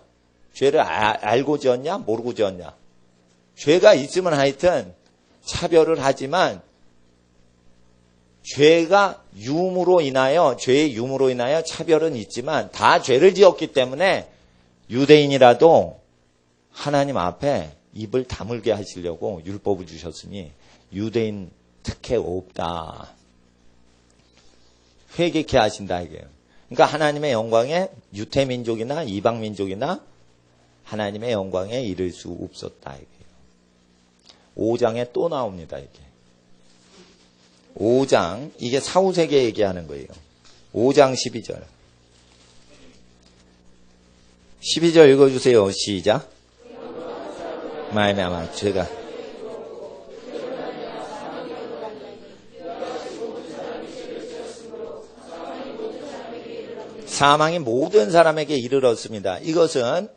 Speaker 1: 죄를 알고 지었냐? 모르고 지었냐? 죄가 있으면 하여튼 차별을 하지만 죄의 유무로 인하여 차별은 있지만 다 죄를 지었기 때문에 유대인이라도 하나님 앞에 입을 다물게 하시려고 율법을 주셨으니 유대인 특혜 없다. 회개케 하신다 이게요. 그러니까 하나님의 영광에 유태민족이나 이방민족이나 하나님의 영광에 이를 수 없었다 이게요. 5장에 또 나옵니다 이게. 5장 이게 사후세계 얘기하는 거예요. 5장 12절. 12절 읽어주세요. 시작. 말미암아 죄가 사망이 모든 사람에게 이르렀습니다. 이것은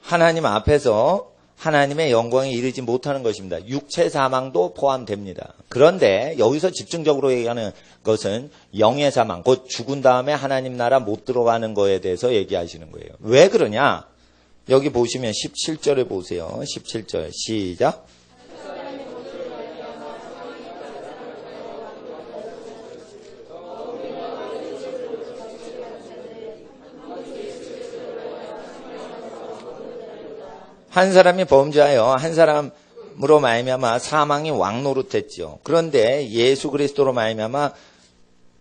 Speaker 1: 하나님 앞에서 하나님의 영광에 이르지 못하는 것입니다. 육체 사망도 포함됩니다. 그런데 여기서 집중적으로 얘기하는 것은 영의 사망, 곧 죽은 다음에 하나님 나라 못 들어가는 거에 대해서 얘기하시는 거예요. 왜 그러냐? 여기 보시면 17절에 보세요. 17절 시작. 한 사람이 범죄하여 한 사람으로 말미암아 사망이 왕노릇했지요. 그런데 예수 그리스도로 말미암아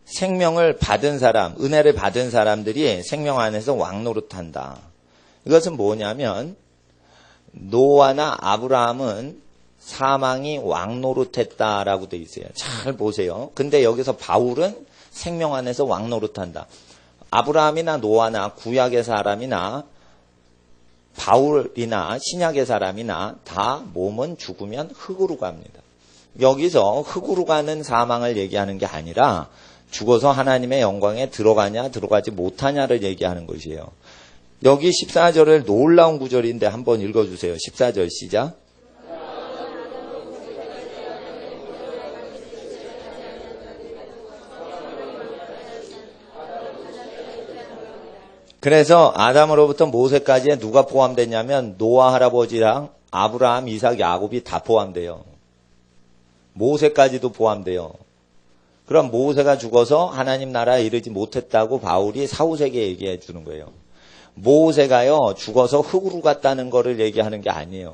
Speaker 1: 생명을 받은 사람, 은혜를 받은 사람들이 생명 안에서 왕노릇한다. 이것은 뭐냐면 노아나 아브라함은 사망이 왕노릇했다라고 돼 있어요. 잘 보세요. 근데 여기서 바울은 생명 안에서 왕노릇한다. 아브라함이나 노아나 구약의 사람이나 바울이나 신약의 사람이나 다 몸은 죽으면 흙으로 갑니다. 여기서 흙으로 가는 사망을 얘기하는 게 아니라 죽어서 하나님의 영광에 들어가냐 들어가지 못하냐를 얘기하는 것이에요. 여기 14절을 놀라운 구절인데 한번 읽어주세요. 14절 시작. 그래서 아담으로부터 모세까지에 누가 포함됐냐면 노아 할아버지랑 아브라함, 이삭, 야곱이 다 포함돼요. 모세까지도 포함돼요. 그럼 모세가 죽어서 하나님 나라에 이르지 못했다고 바울이 사후세계 얘기해 주는 거예요. 모세가요 죽어서 흙으로 갔다는 거를 얘기하는 게 아니에요.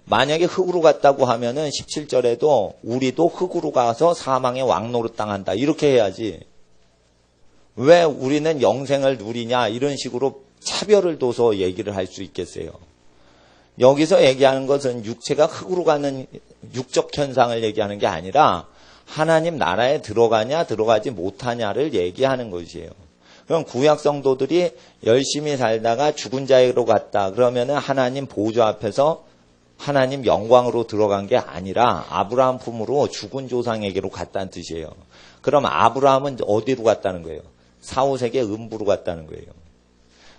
Speaker 1: 만약에 흙으로 갔다고 하면은 17절에도 우리도 흙으로 가서 사망의 왕노릇 당한다 이렇게 해야지. 왜 우리는 영생을 누리냐 이런 식으로 차별을 둬서 얘기를 할 수 있겠어요. 여기서 얘기하는 것은 육체가 흙으로 가는 육적 현상을 얘기하는 게 아니라 하나님 나라에 들어가냐 들어가지 못하냐를 얘기하는 것이에요. 그럼 구약 성도들이 열심히 살다가 죽은 자리로 갔다 그러면은 하나님 보좌 앞에서 하나님 영광으로 들어간 게 아니라 아브라함 품으로 죽은 조상에게로 갔다는 뜻이에요. 그럼 아브라함은 어디로 갔다는 거예요? 사후세계 음부로 갔다는 거예요.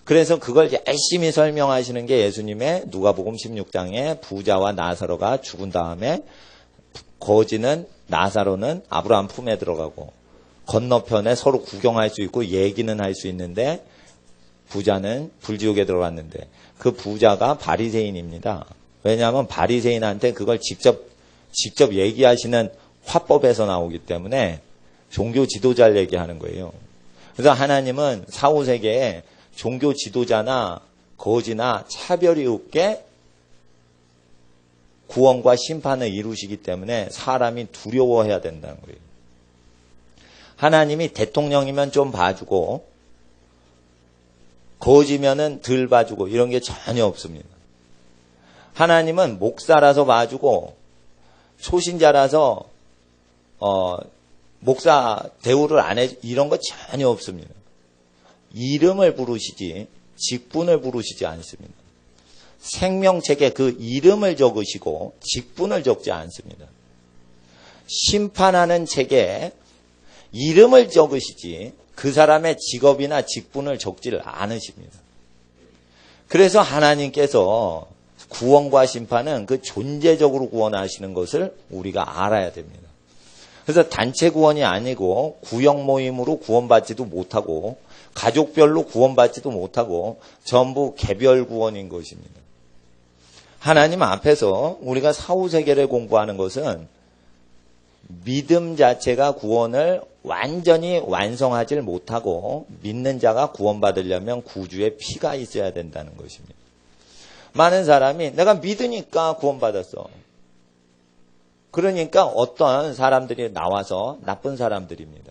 Speaker 1: 그래서 그걸 열심히 설명하시는 게 예수님의 누가복음 16장에 부자와 나사로가 죽은 다음에 거지는 나사로는 아브라함 품에 들어가고 건너편에 서로 구경할 수 있고 얘기는 할 수 있는데 부자는 불지옥에 들어갔는데 그 부자가 바리새인입니다. 왜냐하면 바리새인한테 그걸 직접 얘기하시는 화법에서 나오기 때문에 종교 지도자를 얘기하는 거예요. 그래서 하나님은 사후세계에 종교 지도자나 거지나 차별이 없게 구원과 심판을 이루시기 때문에 사람이 두려워해야 된다는 거예요. 하나님이 대통령이면 좀 봐주고 거지면은 덜 봐주고 이런 게 전혀 없습니다. 하나님은 목사라서 봐주고 초신자라서 목사 대우를 안 해 이런 거 전혀 없습니다. 이름을 부르시지 직분을 부르시지 않습니다. 생명책에 그 이름을 적으시고 직분을 적지 않습니다. 심판하는 책에 이름을 적으시지 그 사람의 직업이나 직분을 적지를 않으십니다. 그래서 하나님께서 구원과 심판은 그 존재적으로 구원하시는 것을 우리가 알아야 됩니다. 그래서 단체 구원이 아니고 구역 모임으로 구원받지도 못하고 가족별로 구원받지도 못하고 전부 개별 구원인 것입니다. 하나님 앞에서 우리가 사후세계를 공부하는 것은 믿음 자체가 구원을 완전히 완성하지 못하고 믿는 자가 구원받으려면 구주의 피가 있어야 된다는 것입니다. 많은 사람이 내가 믿으니까 구원받았어. 그러니까 어떤 사람들이 나와서 나쁜 사람들입니다.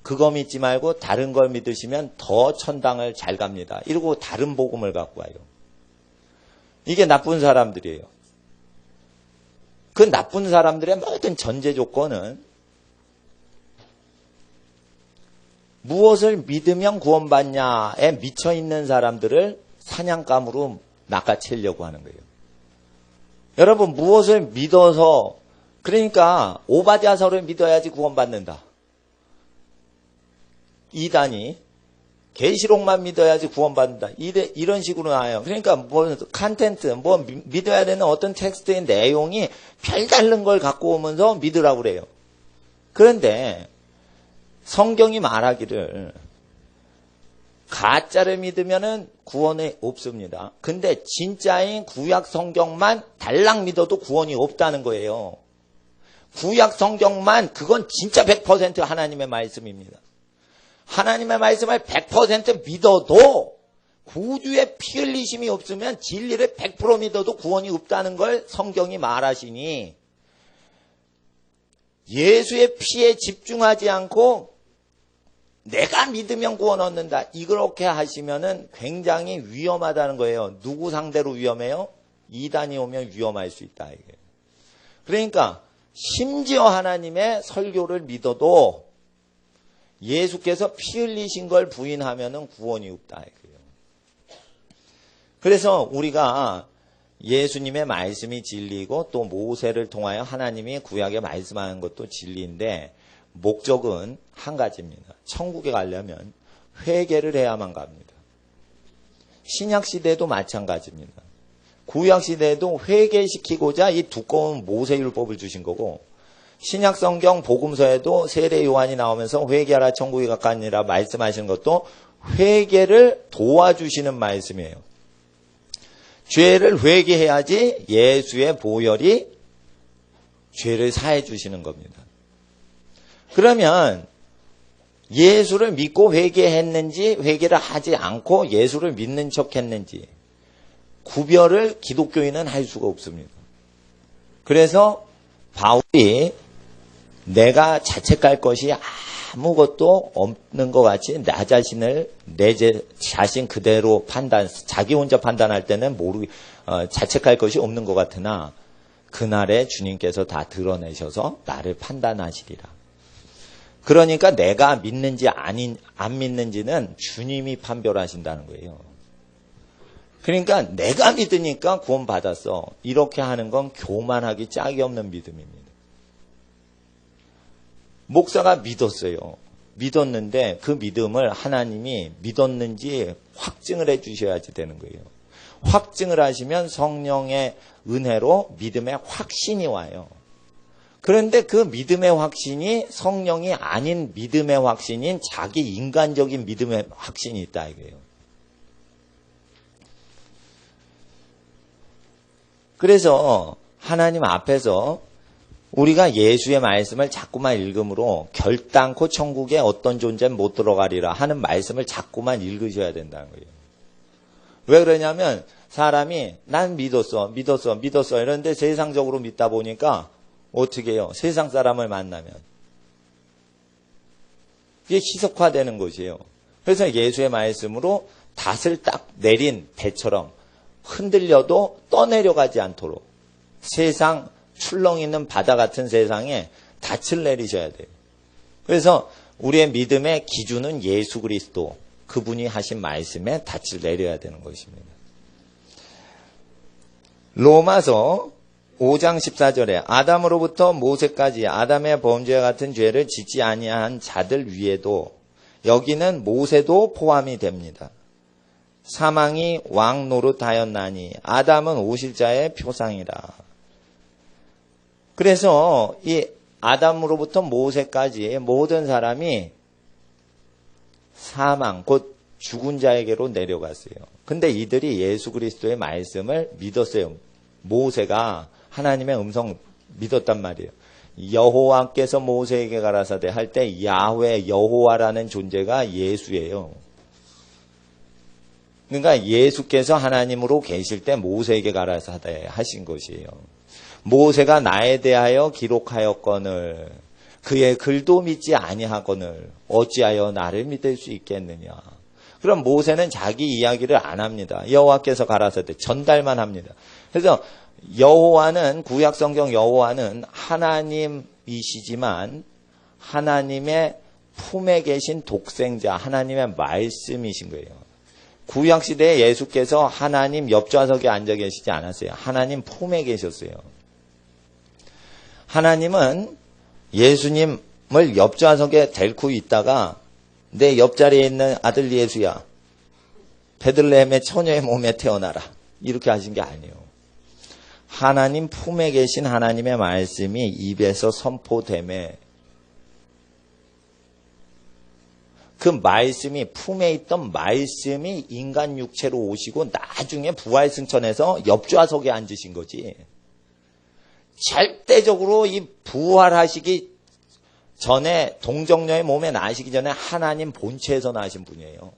Speaker 1: 그거 믿지 말고 다른 걸 믿으시면 더 천당을 잘 갑니다. 이러고 다른 복음을 갖고 와요. 이게 나쁜 사람들이에요. 그 나쁜 사람들의 모든 전제 조건은 무엇을 믿으면 구원받냐에 미쳐있는 사람들을 사냥감으로 낚아채려고 하는 거예요. 여러분 무엇을 믿어서 그러니까 오바댜서를 믿어야지 구원받는다. 이단이 계시록만 믿어야지 구원받는다. 이런 식으로 나와요. 그러니까 뭐 컨텐츠, 뭐 믿어야 되는 어떤 텍스트의 내용이 별다른 걸 갖고 오면서 믿으라고 그래요. 그런데 성경이 말하기를 가짜를 믿으면은 구원이 없습니다. 근데 진짜인 구약 성경만 달랑 믿어도 구원이 없다는 거예요. 구약 성경만 그건 진짜 100% 하나님의 말씀입니다. 하나님의 말씀을 100% 믿어도 구주의 피 흘리심이 없으면 진리를 100% 믿어도 구원이 없다는 걸 성경이 말하시니 예수의 피에 집중하지 않고 내가 믿으면 구원 얻는다. 이렇게 하시면은 굉장히 위험하다는 거예요. 누구 상대로 위험해요? 이단이 오면 위험할 수 있다. 이게. 그러니까 심지어 하나님의 설교를 믿어도 예수께서 피 흘리신 걸 부인하면은 구원이 없다. 이거예요. 그래서 우리가 예수님의 말씀이 진리고 또 모세를 통하여 하나님이 구약에 말씀하는 것도 진리인데 목적은 한 가지입니다. 천국에 가려면 회개를 해야만 갑니다. 신약시대도 마찬가지입니다. 구약시대에도 회개시키고자 이 두꺼운 모세율법을 주신 거고 신약성경 복음서에도 세례 요한이 나오면서 회개하라 천국이 가까우니라 말씀하시는 것도 회개를 도와주시는 말씀이에요. 죄를 회개해야지 예수의 보혈이 죄를 사해 주시는 겁니다. 그러면 예수를 믿고 회개했는지 회개를 하지 않고 예수를 믿는 척 했는지 구별을 기독교인은 할 수가 없습니다. 그래서 바울이 내가 자책할 것이 아무것도 없는 것 같이 나 자신을 내 자신 그대로 자기 혼자 판단할 때는 자책할 것이 없는 것 같으나 그날에 주님께서 다 드러내셔서 나를 판단하시리라. 그러니까 내가 믿는지 안 믿는지는 주님이 판별하신다는 거예요. 그러니까 내가 믿으니까 구원 받았어. 이렇게 하는 건 교만하기 짝이 없는 믿음입니다. 목사가 믿었어요. 믿었는데 그 믿음을 하나님이 믿었는지 확증을 해 주셔야지 되는 거예요. 확증을 하시면 성령의 은혜로 믿음의 확신이 와요. 그런데 그 믿음의 확신이 성령이 아닌 믿음의 확신인 자기 인간적인 믿음의 확신이 있다 이거예요. 그래서 하나님 앞에서 우리가 예수의 말씀을 자꾸만 읽음으로 결단코 천국에 어떤 존재는 못 들어가리라 하는 말씀을 자꾸만 읽으셔야 된다는 거예요. 왜 그러냐면 사람이 난 믿었어 이런데 세상적으로 믿다 보니까 어떻게 해요? 세상 사람을 만나면 이게 희석화되는 것이에요. 그래서 예수의 말씀으로 닷을 딱 내린 배처럼 흔들려도 떠내려가지 않도록 세상 출렁 있는 바다 같은 세상에 닻을 내리셔야 돼요. 그래서 우리의 믿음의 기준은 예수 그리스도, 그분이 하신 말씀에 닻을 내려야 되는 것입니다. 로마서 5장 14절에 아담으로부터 모세까지 아담의 범죄와 같은 죄를 짓지 아니한 자들 위에도 여기는 모세도 포함이 됩니다. 사망이 왕 노릇하였나니 아담은 오실자의 표상이라. 그래서 이 아담으로부터 모세까지 모든 사람이 사망, 곧 죽은 자에게로 내려갔어요. 근데 이들이 예수 그리스도의 말씀을 믿었어요. 모세가 하나님의 음성 믿었단 말이에요. 여호와께서 모세에게 가라사대 할 때 야훼 여호와라는 존재가 예수예요. 그러니까 예수께서 하나님으로 계실 때 모세에게 가라사대 하신 것이에요. 모세가 나에 대하여 기록하였거늘 그의 글도 믿지 아니하거늘 어찌하여 나를 믿을 수 있겠느냐. 그럼 모세는 자기 이야기를 안 합니다. 여호와께서 가라사대 전달만 합니다. 그래서 여호와는 구약성경 여호와는 하나님이시지만 하나님의 품에 계신 독생자 하나님의 말씀이신 거예요. 구약시대에 예수께서 하나님 옆좌석에 앉아 계시지 않았어요. 하나님 품에 계셨어요. 하나님은 예수님을 옆좌석에 데리고 있다가 내 옆자리에 있는 아들 예수야 베들레헴의 처녀의 몸에 태어나라 이렇게 하신 게 아니에요. 하나님 품에 계신 하나님의 말씀이 입에서 선포됨에 그 말씀이 품에 있던 말씀이 인간 육체로 오시고 나중에 부활승천해서 옆좌석에 앉으신 거지. 절대적으로 이 부활하시기 전에 동정녀의 몸에 나시기 전에 하나님 본체에서 나신 분이에요.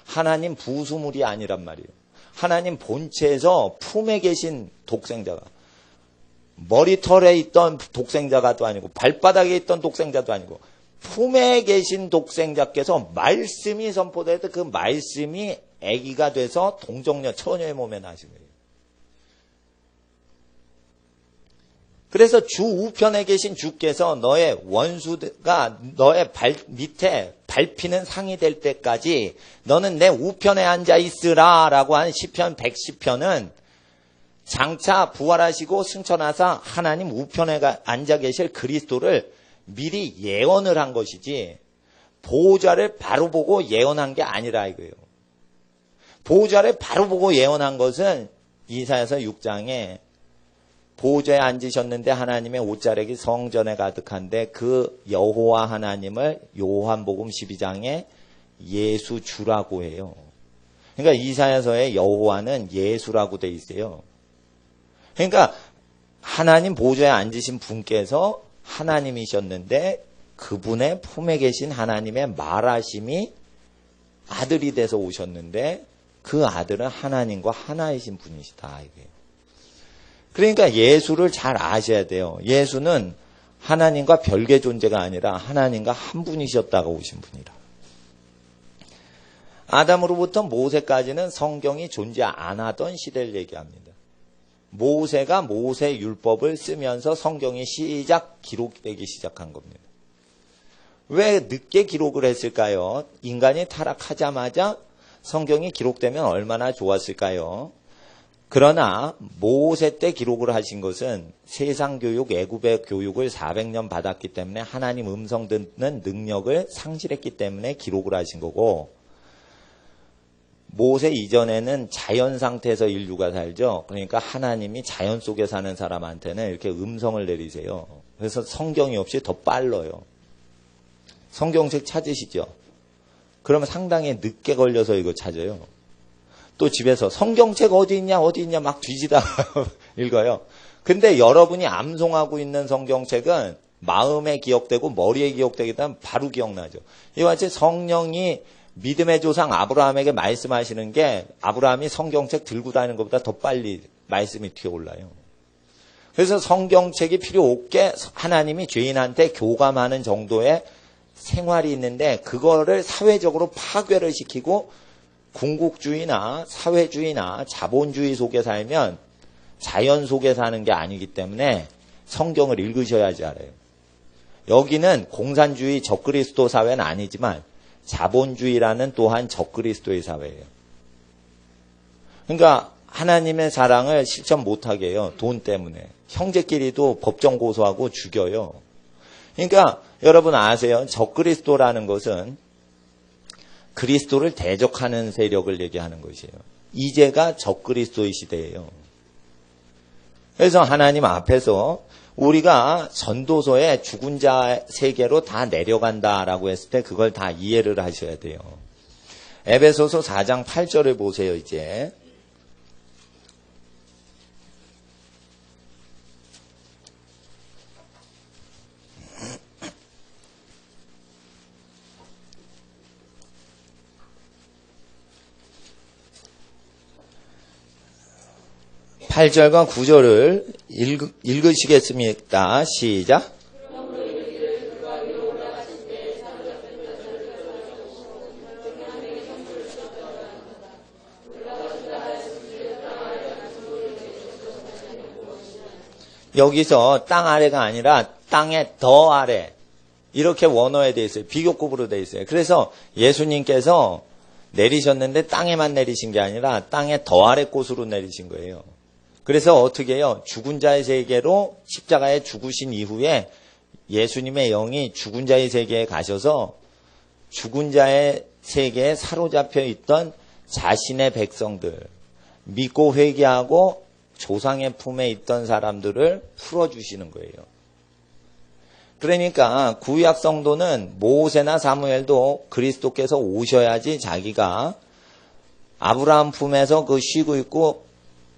Speaker 1: 하나님 부수물이 아니란 말이에요. 하나님 본체에서 품에 계신 독생자가 머리털에 있던 독생자가 아니고 발바닥에 있던 독생자도 아니고 품에 계신 독생자께서 말씀이 선포될 때 그 말씀이 아기가 돼서 동정녀 처녀의 몸에 나신 거예요. 그래서 주 우편에 계신 주께서 너의 원수가 너의 발 밑에 밟히는 상이 될 때까지 너는 내 우편에 앉아 있으라 라고 한 시편 110편은 장차 부활하시고 승천하사 하나님 우편에 앉아 계실 그리스도를 미리 예언을 한 것이지 보호자를 바로 보고 예언한 게 아니라 이거예요. 보호자를 바로 보고 예언한 것은 이사야서 6장에 보호자에 앉으셨는데 하나님의 옷자락이 성전에 가득한데 그 여호와 하나님을 요한복음 12장에 예수 주라고 해요. 그러니까 이사야서의 여호와는 예수라고 돼 있어요. 그러니까 하나님 보호자에 앉으신 분께서 하나님이셨는데 그분의 품에 계신 하나님의 말하심이 아들이 돼서 오셨는데 그 아들은 하나님과 하나이신 분이시다. 이게. 그러니까 예수를 잘 아셔야 돼요. 예수는 하나님과 별개 존재가 아니라 하나님과 한 분이셨다가 오신 분이라. 아담으로부터 모세까지는 성경이 존재 안 하던 시대를 얘기합니다. 모세가 모세 율법을 쓰면서 성경이 기록되기 시작한 겁니다. 왜 늦게 기록을 했을까요? 인간이 타락하자마자 성경이 기록되면 얼마나 좋았을까요? 그러나 모세 때 기록을 하신 것은 세상 교육, 애굽의 교육을 400년 받았기 때문에 하나님 음성 듣는 능력을 상실했기 때문에 기록을 하신 거고 모세 이전에는 자연 상태에서 인류가 살죠. 그러니까 하나님이 자연 속에 사는 사람한테는 이렇게 음성을 내리세요. 그래서 성경이 없이 더 빨라요. 성경책 찾으시죠? 그러면 상당히 늦게 걸려서 이거 찾아요. 또 집에서 성경책 어디 있냐 막 뒤지다가 읽어요. 근데 여러분이 암송하고 있는 성경책은 마음에 기억되고 머리에 기억되기 때문에 바로 기억나죠. 이와 같이 성령이 믿음의 조상 아브라함에게 말씀하시는 게 아브라함이 성경책 들고 다니는 것보다 더 빨리 말씀이 튀어올라요. 그래서 성경책이 필요 없게 하나님이 죄인한테 교감하는 정도의 생활이 있는데 그거를 사회적으로 파괴를 시키고 궁극주의나 사회주의나 자본주의 속에 살면 자연 속에 사는 게 아니기 때문에 성경을 읽으셔야지 알아요. 여기는 공산주의 적그리스도 사회는 아니지만 자본주의라는 또한 적그리스도의 사회예요. 그러니까 하나님의 사랑을 실천 못하게 해요. 돈 때문에. 형제끼리도 법정 고소하고 죽여요. 그러니까 여러분 아세요? 적그리스도라는 것은 그리스도를 대적하는 세력을 얘기하는 것이에요. 이제가 적그리스도의 시대예요. 그래서 하나님 앞에서 우리가 전도서에 죽은 자 세계로 다 내려간다라고 했을 때 그걸 다 이해를 하셔야 돼요. 에베소서 4장 8절을 보세요. 이제 8절과 9절을 읽으시겠습니까? 시작. 여기서 땅 아래가 아니라 땅의 더 아래 이렇게 원어에 되어 있어요. 비교급으로 되어 있어요. 그래서 예수님께서 내리셨는데 땅에만 내리신 게 아니라 땅의 더 아래 곳으로 내리신 거예요. 그래서 어떻게 해요? 죽은 자의 세계로 십자가에 죽으신 이후에 예수님의 영이 죽은 자의 세계에 가셔서 죽은 자의 세계에 사로잡혀 있던 자신의 백성들, 믿고 회개하고 조상의 품에 있던 사람들을 풀어주시는 거예요. 그러니까 구약 성도는 모세나 사무엘도 그리스도께서 오셔야지 자기가 아브라함 품에서 그 쉬고 있고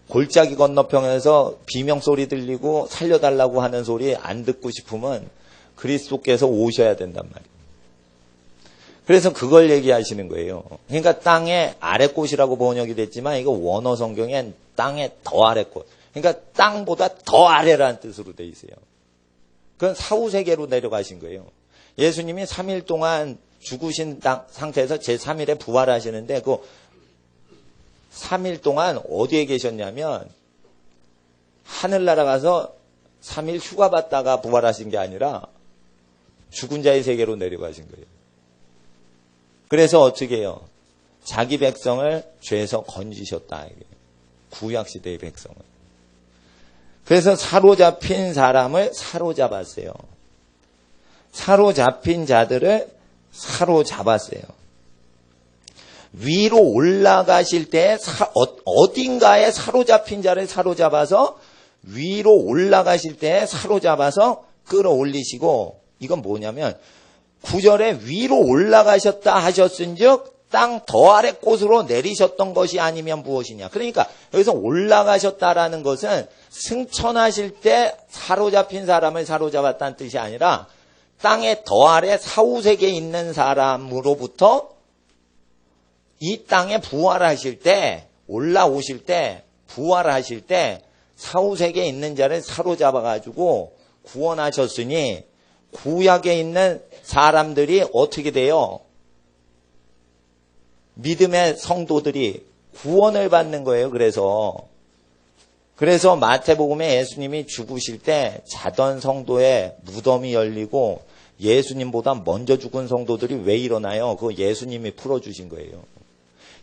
Speaker 1: 골짜기 건너편에서 비명소리 들리고 살려달라고 하는 소리 안 듣고 싶으면 그리스도께서 오셔야 된단 말이에요. 그래서 그걸 얘기하시는 거예요. 그러니까 땅의 아랫곳이라고 번역이 됐지만 이거 원어 성경엔 땅의 더 아랫곳. 그러니까 땅보다 더 아래라는 뜻으로 돼 있어요. 그건 사후세계로 내려가신 거예요. 예수님이 3일 동안 죽으신 상태에서 제3일에 부활하시는데 그 3일 동안 어디에 계셨냐면 하늘나라 가서 3일 휴가 받다가 부활하신 게 아니라 죽은 자의 세계로 내려가신 거예요. 그래서 어떻게 해요? 자기 백성을 죄에서 건지셨다. 구약시대의 백성을. 그래서 사로잡힌 사람을 사로잡았어요. 사로잡힌 자들을 사로잡았어요. 위로 올라가실 때 어딘가에 사로잡힌 자를 사로잡아서 위로 올라가실 때 사로잡아서 끌어올리시고 이건 뭐냐면 9절에 위로 올라가셨다 하셨은즉 땅 더 아래 곳으로 내리셨던 것이 아니면 무엇이냐. 그러니까 여기서 올라가셨다라는 것은 승천하실 때 사로잡힌 사람을 사로잡았다는 뜻이 아니라 땅의 더 아래 사후세계에 있는 사람으로부터 이 땅에 부활하실 때 올라오실 때 부활하실 때 사후세계에 있는 자를 사로잡아가지고 구원하셨으니 구약에 있는 사람들이 어떻게 돼요? 믿음의 성도들이 구원을 받는 거예요. 그래서 마태복음에 예수님이 죽으실 때 자던 성도의 무덤이 열리고 예수님보다 먼저 죽은 성도들이 왜 일어나요? 그거 예수님이 풀어주신 거예요.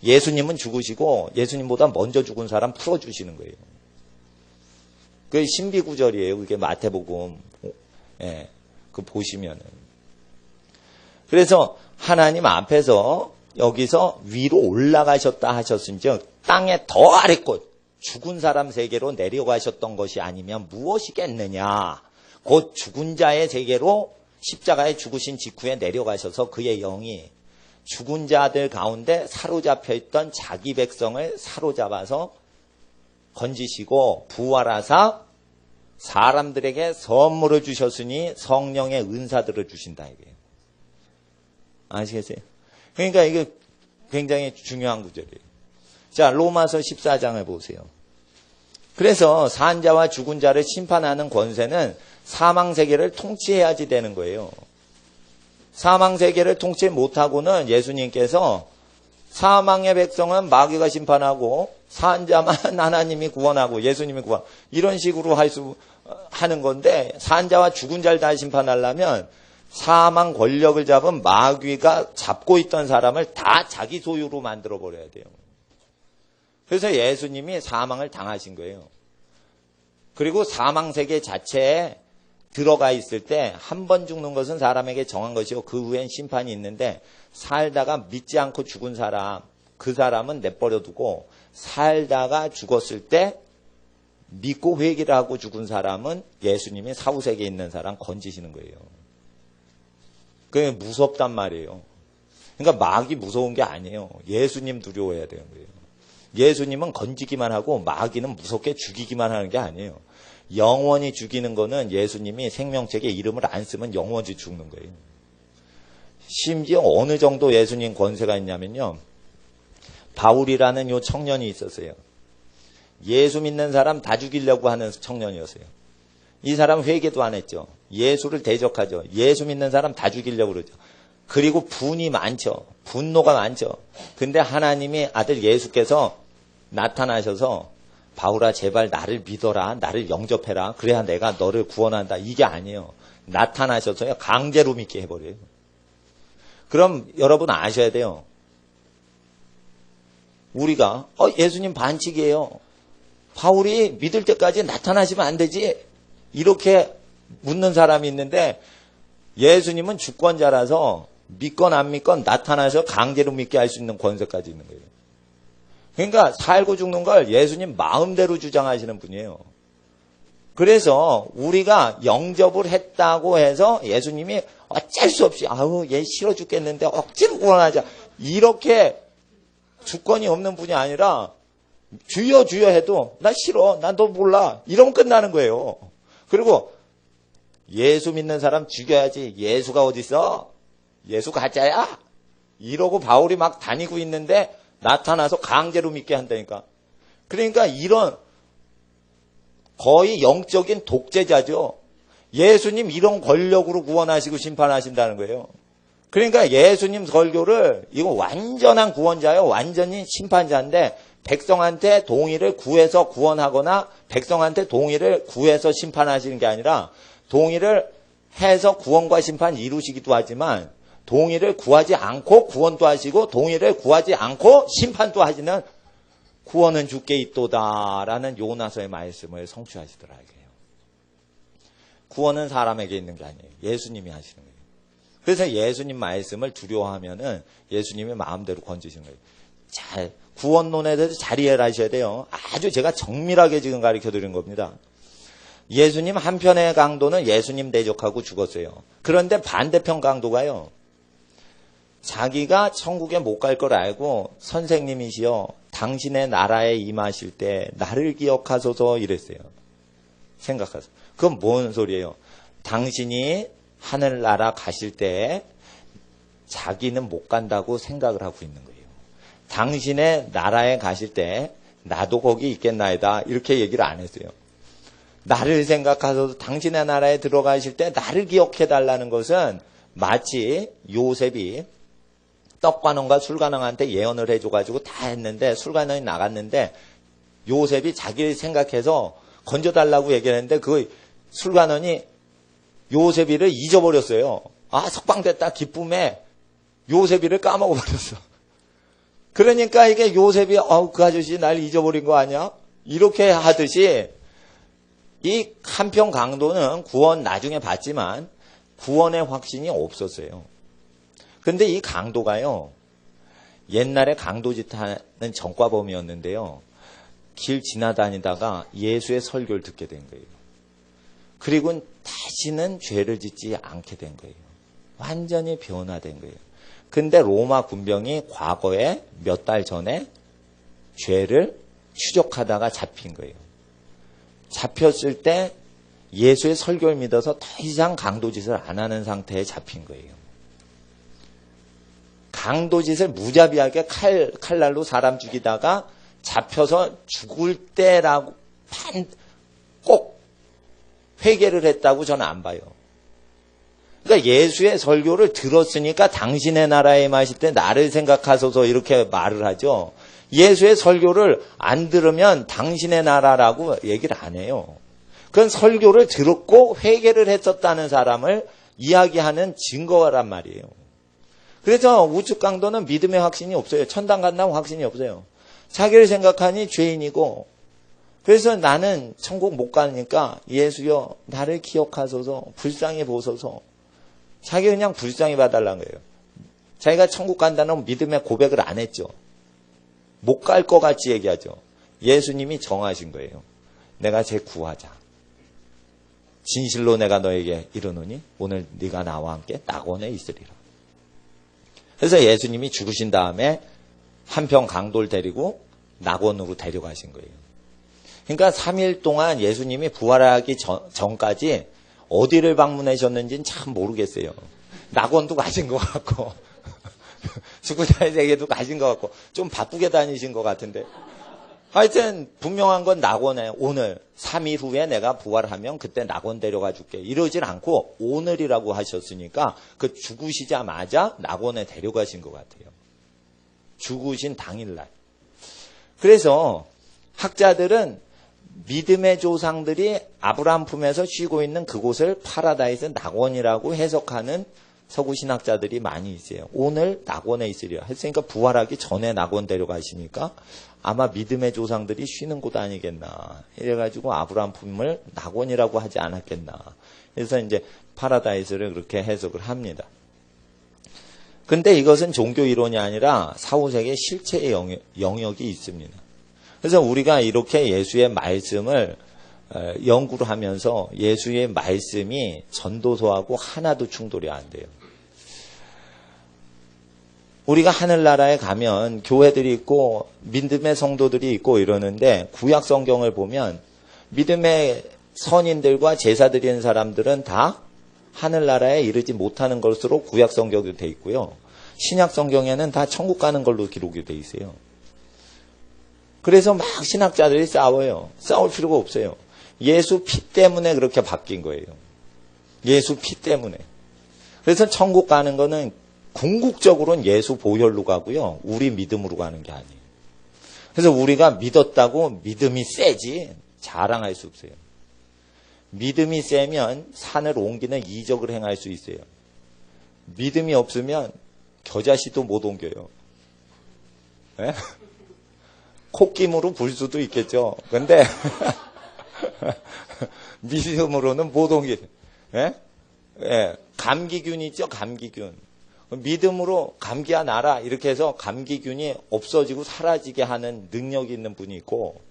Speaker 1: 예수님은 죽으시고 예수님보다 먼저 죽은 사람 풀어주시는 거예요. 그게 신비구절이에요. 그게 마태복음. 그 보시면은. 그래서 하나님 앞에서 여기서 위로 올라가셨다 하셨은즉 땅의 더 아래곳 죽은 사람 세계로 내려가셨던 것이 아니면 무엇이겠느냐. 곧 죽은 자의 세계로 십자가에 죽으신 직후에 내려가셔서 그의 영이 죽은 자들 가운데 사로잡혀 있던 자기 백성을 사로잡아서 건지시고 부활하사 사람들에게 선물을 주셨으니 성령의 은사들을 주신다 이거예요. 아시겠어요? 그러니까 이게 굉장히 중요한 구절이에요. 자, 로마서 14장을 보세요. 그래서 산자와 죽은 자를 심판하는 권세는 사망세계를 통치해야지 되는 거예요. 사망세계를 통치 못하고는 예수님께서 사망의 백성은 마귀가 심판하고 산자만 하나님이 구원하고 예수님이 구원 이런 식으로 하는 건데 산자와 죽은 자를 다 심판하려면 사망 권력을 잡은 마귀가 잡고 있던 사람을 다 자기 소유로 만들어 버려야 돼요. 그래서 예수님이 사망을 당하신 거예요. 그리고 사망 세계 자체에 들어가 있을 때 한 번 죽는 것은 사람에게 정한 것이고 그 후엔 심판이 있는데 살다가 믿지 않고 죽은 사람 그 사람은 내버려 두고 살다가 죽었을 때 믿고 회개를 하고 죽은 사람은 예수님이 사후세계에 있는 사람 건지시는 거예요. 그게 무섭단 말이에요. 그러니까 마귀 무서운 게 아니에요. 예수님 두려워해야 되는 거예요. 예수님은 건지기만 하고 마귀는 무섭게 죽이기만 하는 게 아니에요. 영원히 죽이는 거는 예수님이 생명책에 이름을 안 쓰면 영원히 죽는 거예요. 심지어 어느 정도 예수님 권세가 있냐면요. 바울이라는 요 청년이 있었어요. 예수 믿는 사람 다 죽이려고 하는 청년이었어요. 이 사람 회개도 안 했죠. 예수를 대적하죠. 예수 믿는 사람 다 죽이려고 그러죠. 그리고 분이 많죠. 분노가 많죠. 근데 하나님이 아들 예수께서 나타나셔서 바울아 제발 나를 믿어라. 나를 영접해라. 그래야 내가 너를 구원한다. 이게 아니에요. 나타나셔서요. 강제로 믿게 해버려요. 그럼 여러분 아셔야 돼요. 우리가 예수님 반칙이에요. 바울이 믿을 때까지 나타나시면 안 되지. 이렇게 묻는 사람이 있는데 예수님은 주권자라서 믿건 안 믿건 나타나서 강제로 믿게 할 수 있는 권세까지 있는 거예요. 그러니까 살고 죽는 걸 예수님 마음대로 주장하시는 분이에요. 그래서 우리가 영접을 했다고 해서 예수님이 어쩔 수 없이 아우 얘 싫어 죽겠는데 억지로 구원하자 이렇게 주권이 없는 분이 아니라 주여 주여 해도 나 싫어 난 너 몰라 이러면 끝나는 거예요. 그리고 예수 믿는 사람 죽여야지 예수가 어디 있어? 예수 가짜야? 이러고 바울이 막 다니고 있는데 나타나서 강제로 믿게 한다니까. 그러니까 이런 거의 영적인 독재자죠. 예수님 이런 권력으로 구원하시고 심판하신다는 거예요. 그러니까 예수님 설교를 이거 완전한 구원자예요. 완전히 심판자인데 백성한테 동의를 구해서 구원하거나 백성한테 동의를 구해서 심판하시는 게 아니라 동의를 해서 구원과 심판 이루시기도 하지만 동의를 구하지 않고 구원도 하시고 동의를 구하지 않고 심판도 하시는 구원은 주께 있도다라는 요나서의 말씀을 성취하시더라 이게요. 구원은 사람에게 있는 게 아니에요. 예수님이 하시는 거예요. 그래서 예수님 말씀을 두려워하면은 예수님이 마음대로 건지시는 거예요. 잘 구원론에 대해서 잘 이해를 하셔야 돼요. 아주 제가 정밀하게 지금 가르쳐 드린 겁니다. 예수님 한편의 강도는 예수님 대적하고 죽었어요. 그런데 반대편 강도가요. 자기가 천국에 못 갈 걸 알고 선생님이시여 당신의 나라에 임하실 때 나를 기억하소서 이랬어요. 생각하세요. 그건 뭔 소리예요? 당신이 하늘나라 가실 때 자기는 못 간다고 생각을 하고 있는 거예요. 당신의 나라에 가실 때 나도 거기 있겠나이다 이렇게 얘기를 안 했어요. 나를 생각하셔서 당신의 나라에 들어가실 때 나를 기억해달라는 것은 마치 요셉이 떡관원과 술관원한테 예언을 해줘가지고 다 했는데 술관원이 나갔는데 요셉이 자기를 생각해서 건져달라고 얘기했는데 그 술관원이 요셉이를 잊어버렸어요. 아 석방됐다 기쁨에 요셉이를 까먹어버렸어. 그러니까 이게 요셉이 그 아저씨 날 잊어버린 거 아니야? 이렇게 하듯이 이 한편 강도는 구원 나중에 받지만 구원의 확신이 없었어요. 근데 이 강도가요. 옛날에 강도짓 하는 전과범이었는데요. 길 지나다니다가 예수의 설교를 듣게 된 거예요. 그리고 다시는 죄를 짓지 않게 된 거예요. 완전히 변화된 거예요. 근데 로마 군병이 과거에 몇 달 전에 죄를 추적하다가 잡힌 거예요. 잡혔을 때 예수의 설교를 믿어서 더 이상 강도짓을 안 하는 상태에 잡힌 거예요. 강도짓을 무자비하게 칼날로 사람 죽이다가 잡혀서 죽을 때라고 꼭 회개를 했다고 저는 안 봐요. 그러니까 예수의 설교를 들었으니까 당신의 나라에 임하실 때 나를 생각하소서 이렇게 말을 하죠. 예수의 설교를 안 들으면 당신의 나라라고 얘기를 안 해요. 그건 설교를 들었고 회개를 했었다는 사람을 이야기하는 증거란 말이에요. 그래서 우측 강도는 믿음의 확신이 없어요. 천당 간다고 확신이 없어요. 자기를 생각하니 죄인이고, 그래서 나는 천국 못 가니까 예수여 나를 기억하소서, 불쌍히 보소서. 자기 그냥 불쌍히 봐달라는 거예요. 자기가 천국 간다는 믿음의 고백을 안 했죠. 못 갈 것 같이 얘기하죠. 예수님이 정하신 거예요. 내가 제 구하자. 진실로 내가 너에게 이르노니 오늘 네가 나와 함께 낙원에 있으리라. 그래서 예수님이 죽으신 다음에 한평 강도를 데리고 낙원으로 데려가신 거예요. 그러니까 3일 동안 예수님이 부활하기 전까지 어디를 방문하셨는지는 참 모르겠어요. 낙원도 가신 것 같고 죽은 자의 세계도 가신 것 같고 좀 바쁘게 다니신 것 같은데, 하여튼 분명한 건 낙원에 오늘 3일 후에 내가 부활하면 그때 낙원 데려가 줄게 이러질 않고 오늘이라고 하셨으니까 그 죽으시자마자 낙원에 데려가신 것 같아요. 죽으신 당일날. 그래서 학자들은 믿음의 조상들이 아브라함 품에서 쉬고 있는 그곳을 파라다이스 낙원이라고 해석하는 서구 신학자들이 많이 있어요. 오늘 낙원에 있으리라 했으니까 부활하기 전에 낙원 데려가시니까 아마 믿음의 조상들이 쉬는 곳 아니겠나. 이래가지고 아브라함 품을 낙원이라고 하지 않았겠나. 그래서 이제 파라다이스를 그렇게 해석을 합니다. 근데 이것은 종교 이론이 아니라 사후세계 실체의 영역이 있습니다. 그래서 우리가 이렇게 예수의 말씀을 연구를 하면서 예수의 말씀이 전도서하고 하나도 충돌이 안 돼요. 우리가 하늘나라에 가면 교회들이 있고 믿음의 성도들이 있고 이러는데 구약 성경을 보면 믿음의 선인들과 제사 드리는 사람들은 다 하늘나라에 이르지 못하는 것으로 구약 성경이 돼 있고요. 신약 성경에는 다 천국 가는 걸로 기록이 돼 있어요. 그래서 막 신학자들이 싸워요. 싸울 필요가 없어요. 예수 피 때문에 그렇게 바뀐 거예요. 예수 피 때문에. 그래서 천국 가는 거는 궁극적으로는 예수 보혈로 가고요. 우리 믿음으로 가는 게 아니에요. 그래서 우리가 믿었다고 믿음이 세지 자랑할 수 없어요. 믿음이 세면 산을 옮기는 이적을 행할 수 있어요. 믿음이 없으면 겨자씨도 못 옮겨요. 네? 콧김으로 불 수도 있겠죠. 근데 믿음으로는 못 옮기죠. 네? 네. 감기균 있죠. 감기균. 믿음으로 감기야 나라 이렇게 해서 감기균이 없어지고 사라지게 하는 능력이 있는 분이 있고,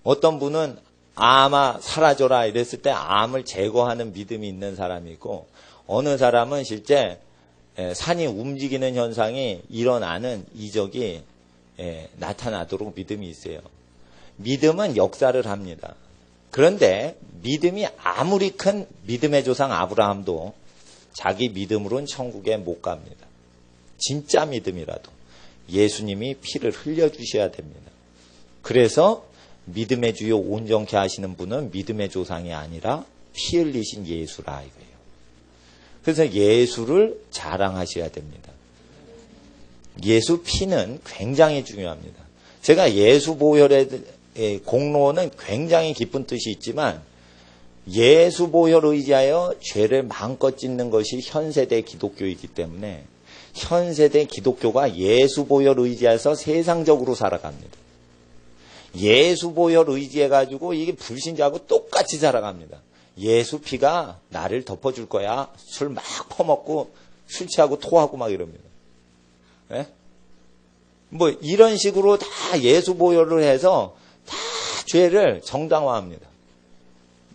Speaker 1: 어떤 분은 암아 사라져라 이랬을 때 암을 제거하는 믿음이 있는 사람이 있고, 어느 사람은 실제 산이 움직이는 현상이 일어나는 이적이 나타나도록 믿음이 있어요. 믿음은 역사를 합니다. 그런데 믿음이 아무리 큰 믿음의 조상 아브라함도 자기 믿음으로는 천국에 못 갑니다. 진짜 믿음이라도 예수님이 피를 흘려주셔야 됩니다. 그래서 믿음의 주요 온전케 하시는 분은 믿음의 조상이 아니라 피 흘리신 예수라 이거예요. 그래서 예수를 자랑하셔야 됩니다. 예수 피는 굉장히 중요합니다. 제가 예수 보혈의 공로는 굉장히 깊은 뜻이 있지만 예수 보혈 의지하여 죄를 마음껏 짓는 것이 현세대 기독교이기 때문에 현세대 기독교가 예수 보혈 의지해서 세상적으로 살아갑니다. 예수 보혈 의지해가지고 이게 불신자하고 똑같이 살아갑니다. 예수 피가 나를 덮어줄 거야. 술 막 퍼먹고 술 취하고 토하고 막 이럽니다. 예? 뭐 이런 식으로 다 예수 보혈을 해서 다 죄를 정당화합니다.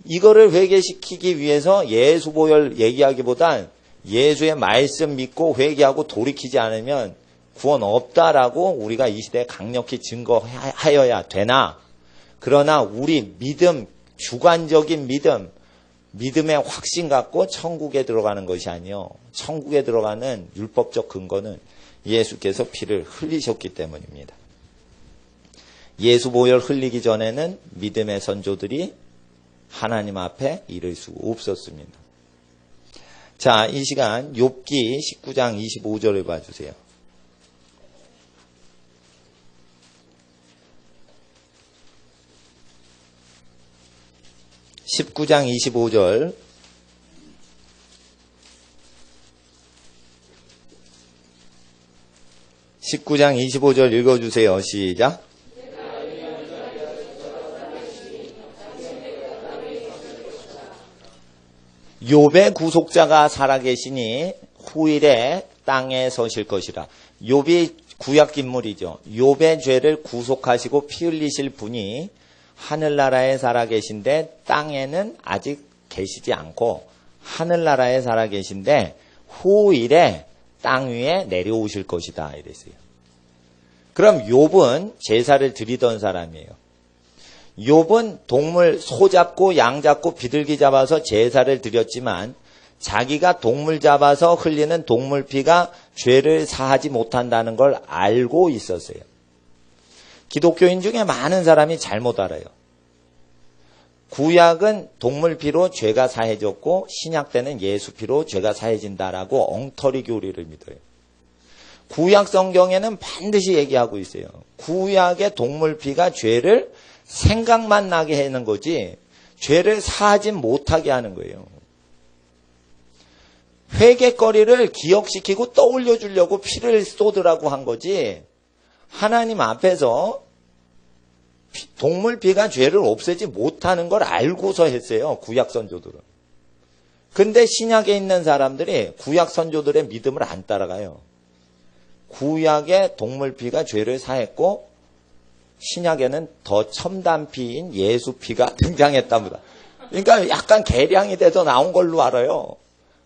Speaker 1: 이거를 회개시키기 위해서 예수 보혈 얘기하기보단 예수의 말씀 믿고 회개하고 돌이키지 않으면 구원 없다라고 우리가 이 시대에 강력히 증거하여야 되나? 그러나 우리 믿음, 주관적인 믿음의 확신 갖고 천국에 들어가는 것이 아니요. 천국에 들어가는 율법적 근거는 예수께서 피를 흘리셨기 때문입니다. 예수 보혈 흘리기 전에는 믿음의 선조들이 하나님 앞에 이를 수 없었습니다. 자, 이 시간 욥기 19장 25절을 봐주세요. (19장 25절) (19장 25절) 읽어주세요. 시작. 욥의 구속자가 살아계시니 후일에 땅에 서실 것이라. 욥이 구약 인물이죠. 욥의 죄를 구속하시고 피 흘리실 분이 하늘나라에 살아계신데 땅에는 아직 계시지 않고 하늘나라에 살아계신데 후일에 땅 위에 내려오실 것이다 이랬어요. 그럼 욥은 제사를 드리던 사람이에요. 욥은 동물 소 잡고 양 잡고 비둘기 잡아서 제사를 드렸지만 자기가 동물 잡아서 흘리는 동물 피가 죄를 사하지 못한다는 걸 알고 있었어요. 기독교인 중에 많은 사람이 잘못 알아요. 구약은 동물 피로 죄가 사해졌고 신약 때는 예수 피로 죄가 사해진다라고 엉터리 교리를 믿어요. 구약 성경에는 반드시 얘기하고 있어요. 구약의 동물 피가 죄를 생각만 나게 하는 거지 죄를 사하지 못하게 하는 거예요. 회개거리를 기억시키고 떠올려 주려고 피를 쏟으라고 한 거지 하나님 앞에서 동물 피가 죄를 없애지 못하는 걸 알고서 했어요. 구약 선조들은. 근데 신약에 있는 사람들이 구약 선조들의 믿음을 안 따라가요. 구약의 동물 피가 죄를 사했고 신약에는 더 첨단 피인 예수 피가 등장했답니다. 그러니까 약간 개량이 돼서 나온 걸로 알아요.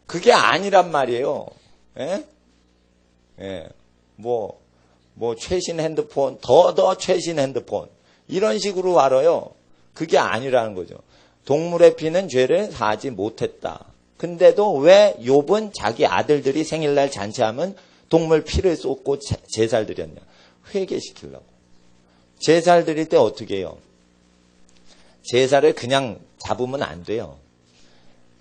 Speaker 1: 그게 아니란 말이에요. 예? 예. 뭐 최신 핸드폰, 더 최신 핸드폰. 이런 식으로 알아요. 그게 아니라는 거죠. 동물의 피는 죄를 사하지 못했다. 근데도 왜 욥은 자기 아들들이 생일날 잔치하면 동물 피를 쏟고 제사를 드렸냐? 회개시키려고. 제사를 드릴 때 어떻게 해요? 제사를 그냥 잡으면 안 돼요.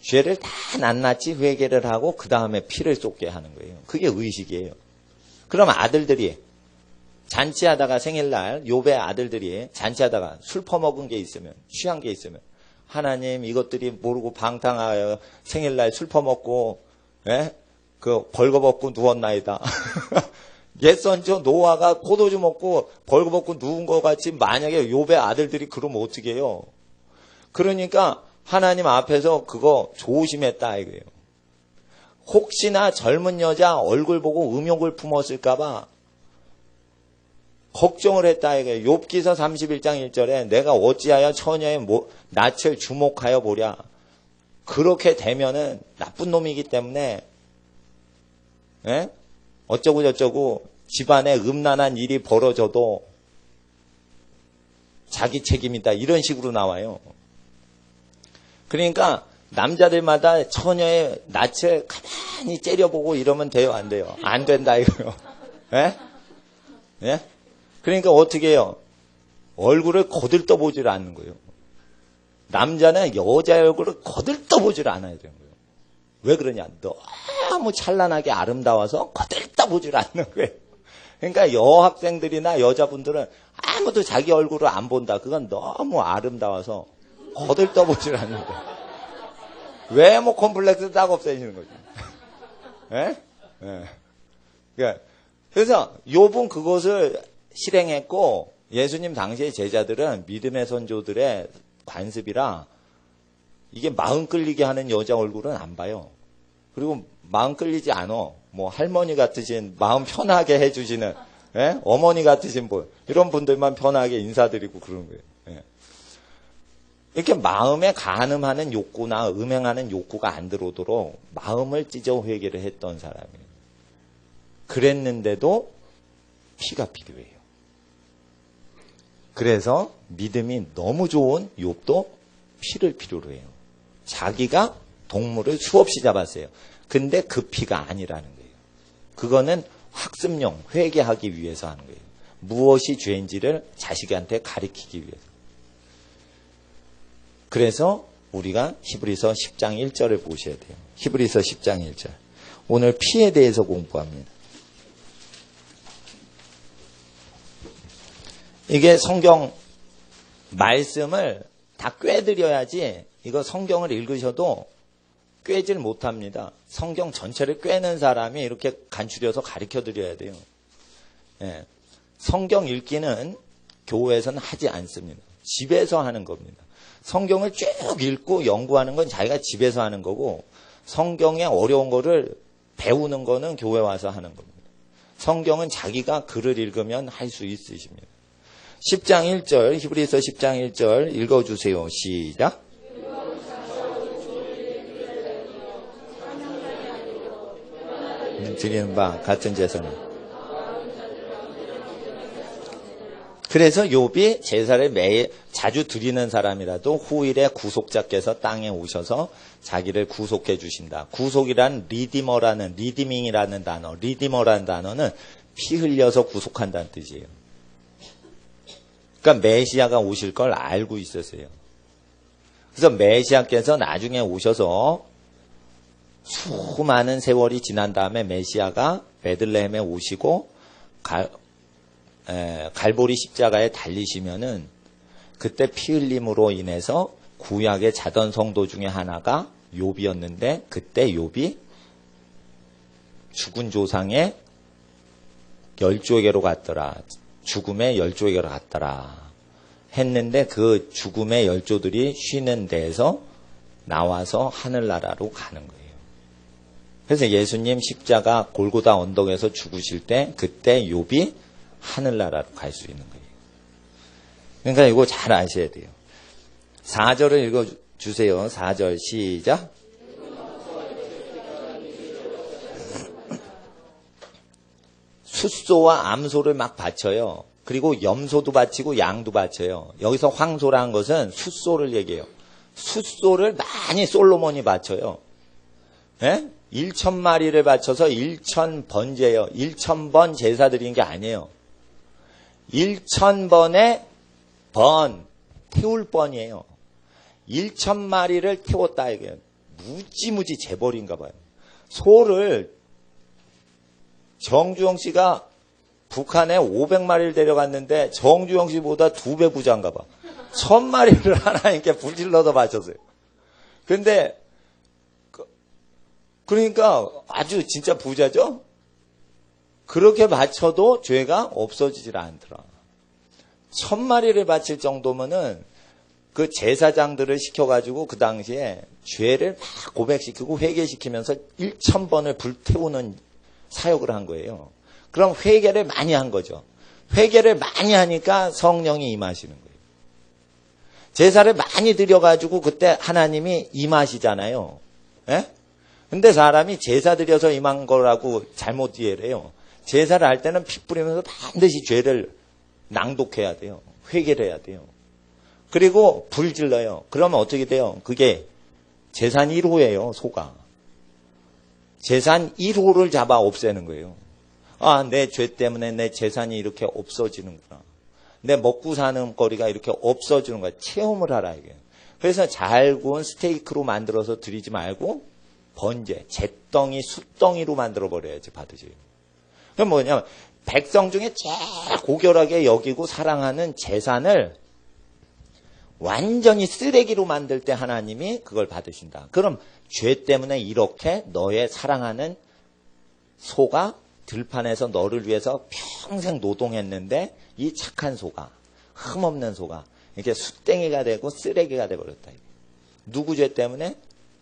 Speaker 1: 죄를 다 낱낱이 회개를 하고 그 다음에 피를 쏟게 하는 거예요. 그게 의식이에요. 그럼 아들들이 잔치하다가 생일날 욥의 아들들이 잔치하다가 술 퍼먹은 게 있으면 취한 게 있으면 하나님 이것들이 모르고 방탕하여 생일날 술 퍼먹고 그 벌거벗고 누웠나이다. 옛 선조 노아가 포도주 먹고 벌거벗고 누운 것 같이 만약에 욥의 아들들이 그러면 어떻게 해요? 그러니까 하나님 앞에서 그거 조심했다 이거예요. 혹시나 젊은 여자 얼굴 보고 음욕을 품었을까 봐 걱정을 했다 이거예요. 욥기서 31장 1절에 내가 어찌하여 처녀의 낯을 주목하여 보랴. 그렇게 되면은 나쁜 놈이기 때문에 어쩌고 저쩌고 집안에 음란한 일이 벌어져도 자기 책임이다. 이런 식으로 나와요. 그러니까 남자들마다 처녀의 낯을 가만히 째려보고 이러면 돼요? 안 돼요? 안 된다 이거요. 예? 그러니까 어떻게 해요? 얼굴을 거들떠보질 않는 거예요. 남자는 여자의 얼굴을 거들떠보질 않아야 되는 거예요. 왜 그러냐? 너무 찬란하게 아름다워서 거들떠보질 않는 거예요. 그러니까 여학생들이나 여자분들은 아무도 자기 얼굴을 안 본다. 그건 너무 아름다워서 거들떠보질 않는 거예요. 외모 콤플렉스 딱 없애지는 거죠. 그래서 욥은 그것을 실행했고 예수님 당시의 제자들은 믿음의 선조들의 관습이라 이게 마음 끌리게 하는 여자 얼굴은 안 봐요. 그리고 마음 끌리지 않아. 뭐 할머니 같으신 마음 편하게 해주시는 예? 어머니 같으신 분 이런 분들만 편하게 인사드리고 그러는 거예요. 예. 이렇게 마음에 간음하는 욕구나 음행하는 욕구가 안 들어오도록 마음을 찢어 회개를 했던 사람이에요. 그랬는데도 피가 필요해요. 그래서 믿음이 너무 좋은 욥도 피를 필요로 해요. 자기가 동물을 수없이 잡았어요. 근데 그 피가 아니라는 거예요. 그거는 학습용, 회개하기 위해서 하는 거예요. 무엇이 죄인지를 자식한테 가리키기 위해서. 그래서 우리가 히브리서 10장 1절을 보셔야 돼요. 히브리서 10장 1절. 오늘 피에 대해서 공부합니다. 이게 성경 말씀을 다 꿰드려야지 이거 성경을 읽으셔도 꿰질 못합니다. 성경 전체를 꿰는 사람이 이렇게 간추려서 가르쳐드려야 돼요. 예. 성경 읽기는 교회에서는 하지 않습니다. 집에서 하는 겁니다. 성경을 쭉 읽고 연구하는 건 자기가 집에서 하는 거고 성경의 어려운 거를 배우는 거는 교회 와서 하는 겁니다. 성경은 자기가 글을 읽으면 할 수 있으십니다. 10장 1절, 히브리서 10장 1절 읽어주세요. 시작. 드리는 바 같은 제사는. 그래서 욥이 제사를 매일 자주 드리는 사람이라도 후일에 구속자께서 땅에 오셔서 자기를 구속해 주신다. 구속이란 리디밍이라는 단어, 리디머라는 단어는 피 흘려서 구속한다는 뜻이에요. 그러니까 메시아가 오실 걸 알고 있었어요. 그래서 메시아께서 나중에 오셔서 수많은 세월이 지난 다음에 메시아가 베들레헴에 오시고 갈보리 십자가에 달리시면은 그때 피 흘림으로 인해서 구약에 자던 성도 중에 하나가 욥이었는데 그때 욥이 죽은 조상의 열조에게로 갔더라. 죽음의 열조에게로 갔더라. 했는데 그 죽음의 열조들이 쉬는 데에서 나와서 하늘나라로 가는 거예요. 그래서 예수님 십자가 골고다 언덕에서 죽으실 때 그때 욥이 하늘나라로 갈 수 있는 거예요. 그러니까 이거 잘 아셔야 돼요. 4절을 읽어주세요. 4절 시작. 숫소와 암소를 막 바쳐요. 그리고 염소도 바치고 양도 바쳐요. 여기서 황소라는 것은 숫소를 얘기해요. 숫소를 많이 솔로몬이 바쳐요. 예? 1,000마리를 바쳐서 1,000번제예요. 1,000번 제사 드린 게 아니에요. 1,000번의 태울 번이에요. 1,000마리를 태웠다 이게 무지무지 재벌인가 봐요. 소를 정주영 씨가 북한에 500마리를 데려갔는데 정주영 씨보다 2배 부자인가 봐. 1,000마리를 하나님께 불질러서 바쳤어요. 근데 그러니까 아주 진짜 부자죠? 그렇게 바쳐도 죄가 없어지질 않더라. 1,000마리를 바칠 정도면은 그 제사장들을 시켜가지고 그 당시에 죄를 막 고백시키고 회개시키면서 1,000번을 불태우는 사역을 한 거예요. 그럼 회개를 많이 한 거죠. 회개를 많이 하니까 성령이 임하시는 거예요. 제사를 많이 드려가지고 그때 하나님이 임하시잖아요. 예? 근데 사람이 제사 드려서 임한 거라고 잘못 이해를 해요. 제사를 할 때는 피 뿌리면서 반드시 죄를 낭독해야 돼요. 회개를 해야 돼요. 그리고 불 질러요. 그러면 어떻게 돼요? 그게 재산 1호예요, 소가. 재산 1호를 잡아 없애는 거예요. 아, 내 죄 때문에 내 재산이 이렇게 없어지는구나. 내 먹고 사는 거리가 이렇게 없어지는 거야. 체험을 하라, 이게. 그래서 잘 구운 스테이크로 만들어서 드리지 말고 번제, 잿덩이, 숫덩이로 만들어버려야지 받으지. 그럼 뭐냐면 백성 중에 제일 고결하게 여기고 사랑하는 재산을 완전히 쓰레기로 만들 때 하나님이 그걸 받으신다. 그럼 죄 때문에 이렇게 너의 사랑하는 소가 들판에서 너를 위해서 평생 노동했는데 이 착한 소가, 흠없는 소가 이렇게 숫땡이가 되고 쓰레기가 돼버렸다. 누구 죄 때문에?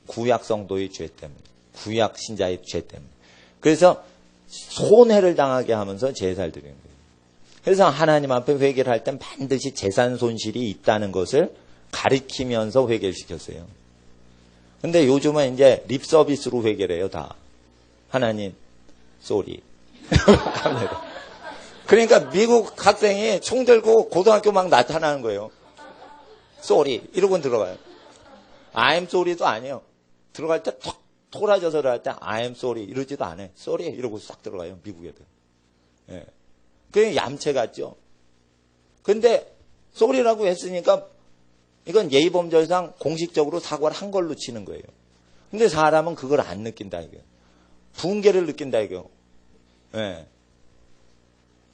Speaker 1: 구약 성도의 죄 때문에. 구약 신자의 죄 때문에. 그래서 손해를 당하게 하면서 제사를 드리는 거예요. 그래서 하나님 앞에 회개를 할 땐 반드시 재산 손실이 있다는 것을 가리키면서 회개를 시켰어요. 근데 요즘은 이제 립 서비스로 회개를 해요, 다. 하나님, 쏘리. 그러니까 미국 학생이 총 들고 고등학교 막 나타나는 거예요. 쏘리. 이러고 들어가요. I'm sorry도 아니에요. 들어갈 때 톡 토라져서 들어갈 때 I'm sorry 이러지도 않아요. sorry 이러고 싹 들어가요. 미국 애들. 예. 그게 얌체 같죠. 근데 sorry라고 했으니까 이건 예의범절상 공식적으로 사과를 한 걸로 치는 거예요. 근데 사람은 그걸 안 느낀다 이거예요. 분개를 느낀다 이거예요. 예.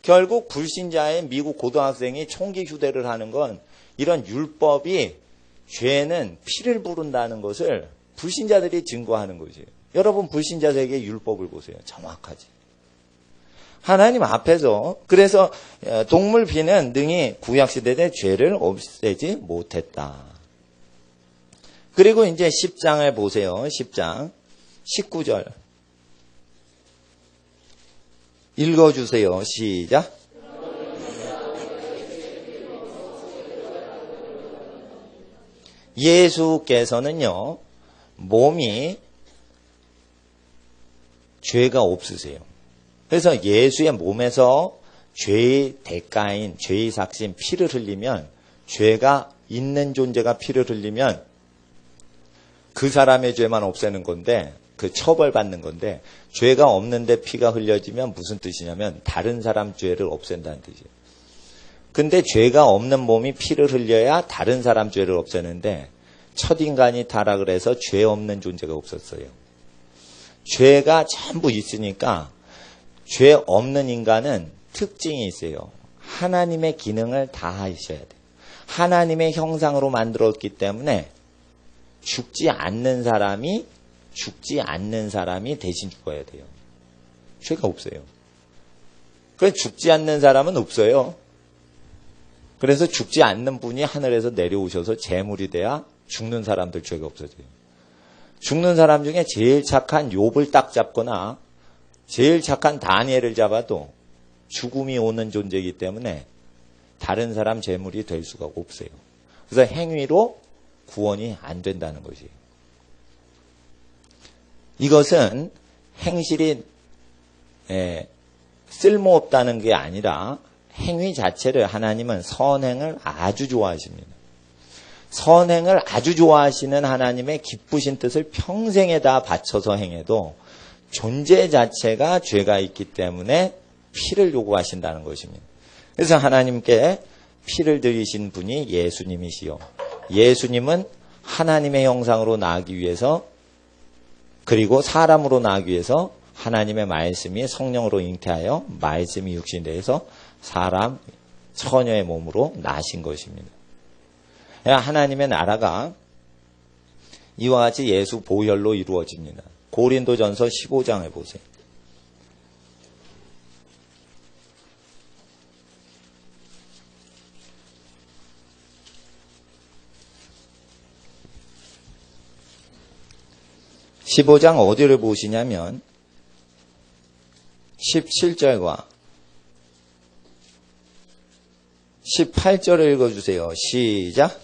Speaker 1: 결국 불신자의 미국 고등학생이 총기 휴대를 하는 건 이런 율법이 죄는 피를 부른다는 것을 불신자들이 증거하는 거지. 여러분 불신자들에게 율법을 보세요. 정확하지. 하나님 앞에서 그래서 동물 피는 능히 구약시대의 죄를 없애지 못했다. 그리고 이제 10장을 보세요. 10장 19절 읽어주세요. 시작. 예수께서는요, 몸이 죄가 없으세요. 그래서 예수의 몸에서 죄의 대가인, 죄의 삭신 피를 흘리면, 죄가 있는 존재가 피를 흘리면 그 사람의 죄만 없애는 건데, 그 처벌받는 건데, 죄가 없는데 피가 흘려지면 무슨 뜻이냐면 다른 사람 죄를 없앤다는 뜻이에요. 근데 죄가 없는 몸이 피를 흘려야 다른 사람 죄를 없애는데 첫인간이 타락을 해서 죄 없는 존재가 없었어요. 죄가 전부 있으니까 죄 없는 인간은 특징이 있어요. 하나님의 기능을 다 하셔야 돼요. 하나님의 형상으로 만들었기 때문에 죽지 않는 사람이 대신 죽어야 돼요. 죄가 없어요. 그래서 죽지 않는 사람은 없어요. 그래서 죽지 않는 분이 하늘에서 내려오셔서 제물이 돼야 죽는 사람들 죄가 없어져요. 죽는 사람 중에 제일 착한 욥을 딱 잡거나 제일 착한 다니엘을 잡아도 죽음이 오는 존재이기 때문에 다른 사람 제물이 될 수가 없어요. 그래서 행위로 구원이 안 된다는 것이에요. 이것은 행실이 쓸모없다는 게 아니라 행위 자체를 하나님은 선행을 아주 좋아하십니다. 선행을 아주 좋아하시는 하나님의 기쁘신 뜻을 평생에 다 바쳐서 행해도 존재 자체가 죄가 있기 때문에 피를 요구하신다는 것입니다. 그래서 하나님께 피를 들이신 분이 예수님이시요. 예수님은 하나님의 형상으로 나기 위해서 그리고 사람으로 나기 위해서 하나님의 말씀이 성령으로 잉태하여 말씀이 육신이 되어서 사람 처녀의 몸으로 나신 것입니다. 하나님의 나라가 이와 같이 예수 보혈로 이루어집니다. 고린도전서 15장을 보세요. (15장) 어디를 보시냐면 17절과 18절을 읽어주세요. 시작.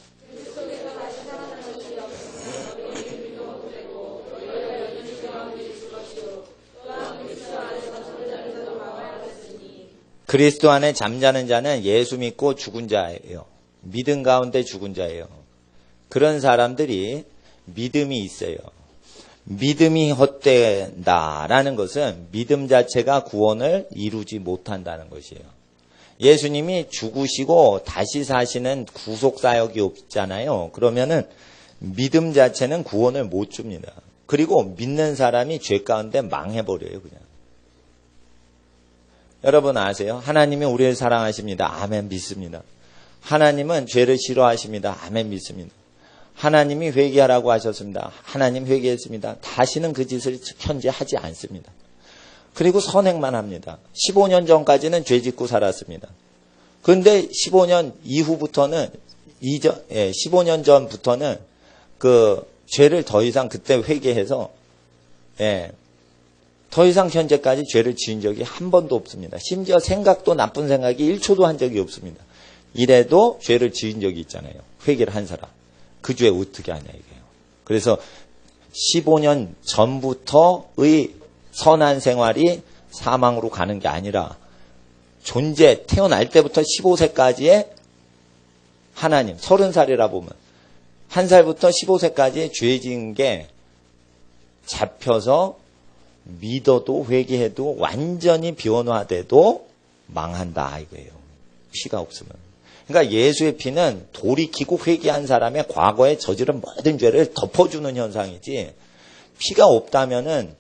Speaker 1: 그리스도 안에 잠자는 자는 예수 믿고 죽은 자예요. 믿음 가운데 죽은 자예요. 그런 사람들이 믿음이 있어요. 믿음이 헛된다라는 것은 믿음 자체가 구원을 이루지 못한다는 것이에요. 예수님이 죽으시고 다시 사시는 구속사역이 없잖아요. 그러면은 믿음 자체는 구원을 못 줍니다. 그리고 믿는 사람이 죄 가운데 망해버려요, 그냥. 여러분 아세요? 하나님이 우리를 사랑하십니다. 아멘, 믿습니다. 하나님은 죄를 싫어하십니다. 아멘, 믿습니다. 하나님이 회개하라고 하셨습니다. 하나님 회개했습니다. 다시는 그 짓을 현재 하지 않습니다. 그리고 선행만 합니다. 15년 전까지는 죄 짓고 살았습니다. 그런데 15년 이후부터는 15년 전부터는 그 죄를 더 이상 그때 회개해서 예, 더 이상 현재까지 죄를 지은 적이 한 번도 없습니다. 심지어 생각도 나쁜 생각이 1초도 한 적이 없습니다. 이래도 죄를 지은 적이 있잖아요. 회개를 한 사람. 그 죄 어떻게 하냐 이게요. 그래서 15년 전부터의 선한 생활이 사망으로 가는 게 아니라 태어날 때부터 15세까지의 하나님, 30살이라 보면 1살부터 15세까지 죄 지은 게 잡혀서 믿어도 회개해도 완전히 변화돼도 망한다 이거예요. 피가 없으면. 그러니까 예수의 피는 돌이키고 회개한 사람의 과거에 저지른 모든 죄를 덮어주는 현상이지, 피가 없다면은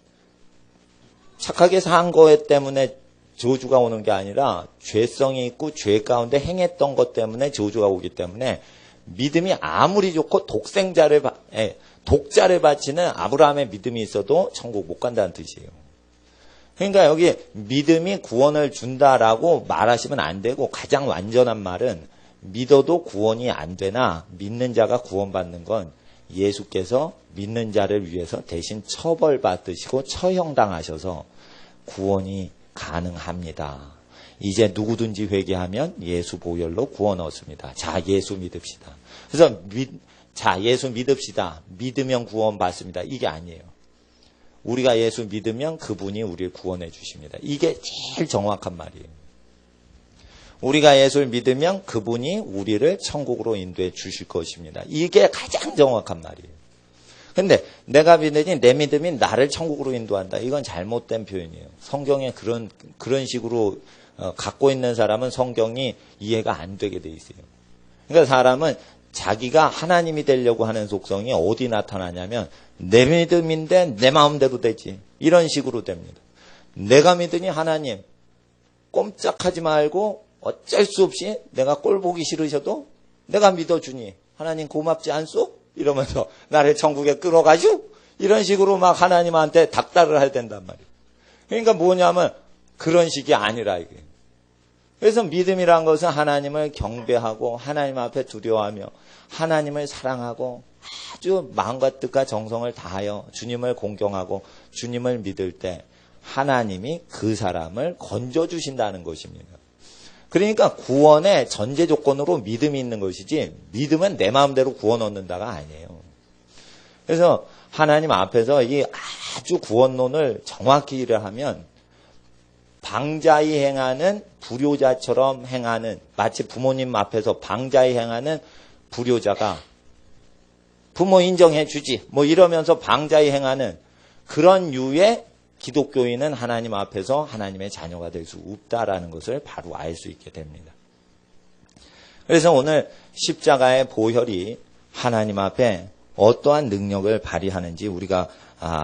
Speaker 1: 착하게 산 거 때문에 저주가 오는 게 아니라 죄성이 있고 죄 가운데 행했던 것 때문에 저주가 오기 때문에 믿음이 아무리 좋고 독자를 바치는 아브라함의 믿음이 있어도 천국 못 간다는 뜻이에요. 그러니까 여기 믿음이 구원을 준다라고 말하시면 안 되고, 가장 완전한 말은 믿어도 구원이 안 되나 믿는 자가 구원받는 건 예수께서 믿는 자를 위해서 대신 처벌받으시고 처형당하셔서 구원이 가능합니다. 이제 누구든지 회개하면 예수 보혈로 구원 얻습니다. 자, 예수 믿읍시다. 그래서 예수 믿읍시다. 믿으면 구원 받습니다. 이게 아니에요. 우리가 예수 믿으면 그분이 우리를 구원해 주십니다. 이게 제일 정확한 말이에요. 우리가 예수를 믿으면 그분이 우리를 천국으로 인도해 주실 것입니다. 이게 가장 정확한 말이에요. 근데 내가 믿으니 내 믿음이 나를 천국으로 인도한다. 이건 잘못된 표현이에요. 성경에 그런 식으로 갖고 있는 사람은 성경이 이해가 안 되게 돼 있어요. 그러니까 사람은 자기가 하나님이 되려고 하는 속성이 어디 나타나냐면, 내 믿음인데 내 마음대로 되지, 이런 식으로 됩니다. 내가 믿으니 하나님 꼼짝하지 말고 어쩔 수 없이 내가 꼴 보기 싫으셔도 내가 믿어주니 하나님 고맙지 않소? 이러면서 나를 천국에 끌어가죠? 이런 식으로 막 하나님한테 닥달을 해야 된단 말이에요. 그러니까 뭐냐면 그런 식이 아니라 이게. 그래서 믿음이란 것은 하나님을 경배하고 하나님 앞에 두려워하며 하나님을 사랑하고 아주 마음과 뜻과 정성을 다하여 주님을 공경하고 주님을 믿을 때 하나님이 그 사람을 건져주신다는 것입니다. 그러니까 구원의 전제 조건으로 믿음이 있는 것이지, 믿음은 내 마음대로 구원 얻는다가 아니에요. 그래서 하나님 앞에서 이 아주 구원론을 정확히 일을 하면, 방자히 행하는 불효자처럼 행하는, 마치 부모님 앞에서 방자히 행하는 불효자가 부모 인정해 주지 뭐 이러면서 방자히 행하는 그런 유의 기독교인은 하나님 앞에서 하나님의 자녀가 될 수 없다라는 것을 바로 알 수 있게 됩니다. 그래서 오늘 십자가의 보혈이 하나님 앞에 어떠한 능력을 발휘하는지 우리가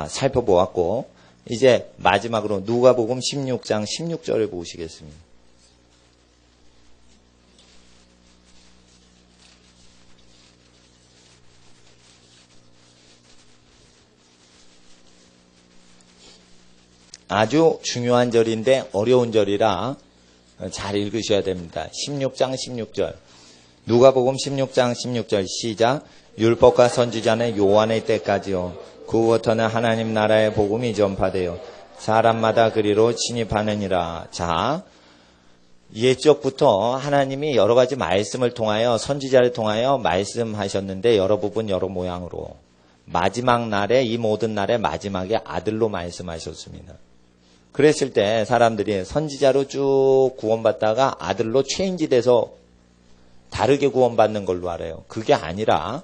Speaker 1: 살펴보았고, 이제 마지막으로 누가복음 16장 16절을 보시겠습니다. 아주 중요한 절인데 어려운 절이라 잘 읽으셔야 됩니다. 16장 16절. 누가복음 16장 16절 시작. 율법과 선지자는 요한의 때까지요. 그 후부터는 하나님 나라의 복음이 전파되어 사람마다 그리로 진입하느니라. 자, 옛적부터 하나님이 여러 가지 말씀을 통하여, 선지자를 통하여 말씀하셨는데, 여러 부분 여러 모양으로 마지막 날에, 이 모든 날의 마지막에 아들로 말씀하셨습니다. 그랬을 때 사람들이 선지자로 쭉 구원받다가 아들로 체인지돼서 다르게 구원받는 걸로 알아요. 그게 아니라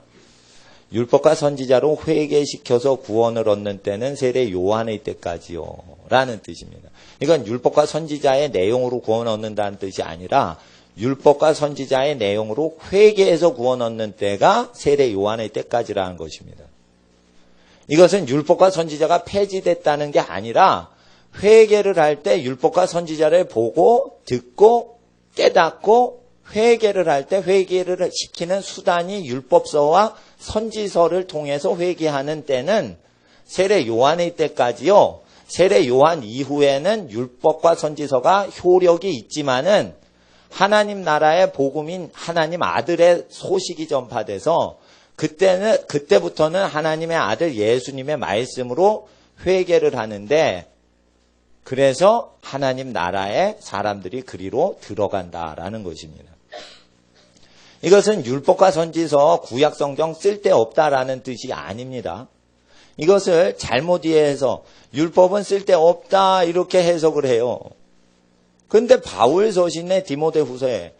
Speaker 1: 율법과 선지자로 회개시켜서 구원을 얻는 때는 세례 요한의 때까지요 라는 뜻입니다. 이건 율법과 선지자의 내용으로 구원 얻는다는 뜻이 아니라 율법과 선지자의 내용으로 회개해서 구원 얻는 때가 세례 요한의 때까지라는 것입니다. 이것은 율법과 선지자가 폐지됐다는 게 아니라 회개를 할 때 율법과 선지자를 보고 듣고 깨닫고 회개를 할 때 회개를 시키는 수단이 율법서와 선지서를 통해서 회개하는 때는 세례 요한의 때까지요. 세례 요한 이후에는 율법과 선지서가 효력이 있지만은 하나님 나라의 복음인 하나님 아들의 소식이 전파돼서 그때부터는 하나님의 아들 예수님의 말씀으로 회개를 하는데 그래서 하나님 나라에 사람들이 그리로 들어간다라는 것입니다. 이것은 율법과 선지서 구약 성경 쓸데없다라는 뜻이 아닙니다. 이것을 잘못 이해해서 율법은 쓸데없다 이렇게 해석을 해요. 근데 바울 서신의 디모데후서에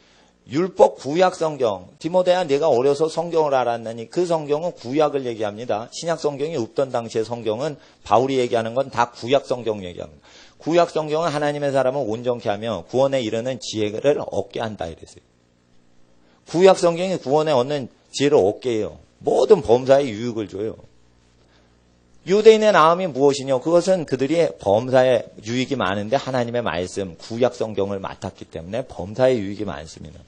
Speaker 1: 율법 구약 성경, 디모데야 내가 어려서 성경을 알았느니 그 성경은 구약을 얘기합니다. 신약 성경이 없던 당시의 성경은 바울이 얘기하는 건 다 구약 성경 얘기합니다. 구약 성경은 하나님의 사람을 온전케 하며 구원에 이르는 지혜를 얻게 한다 이랬어요. 구약 성경이 구원에 얻는 지혜를 얻게 해요. 모든 범사에 유익을 줘요. 유대인의 나음이 무엇이냐? 그것은 그들이 범사에 유익이 많은데 하나님의 말씀, 구약 성경을 맡았기 때문에 범사에 유익이 많습니다.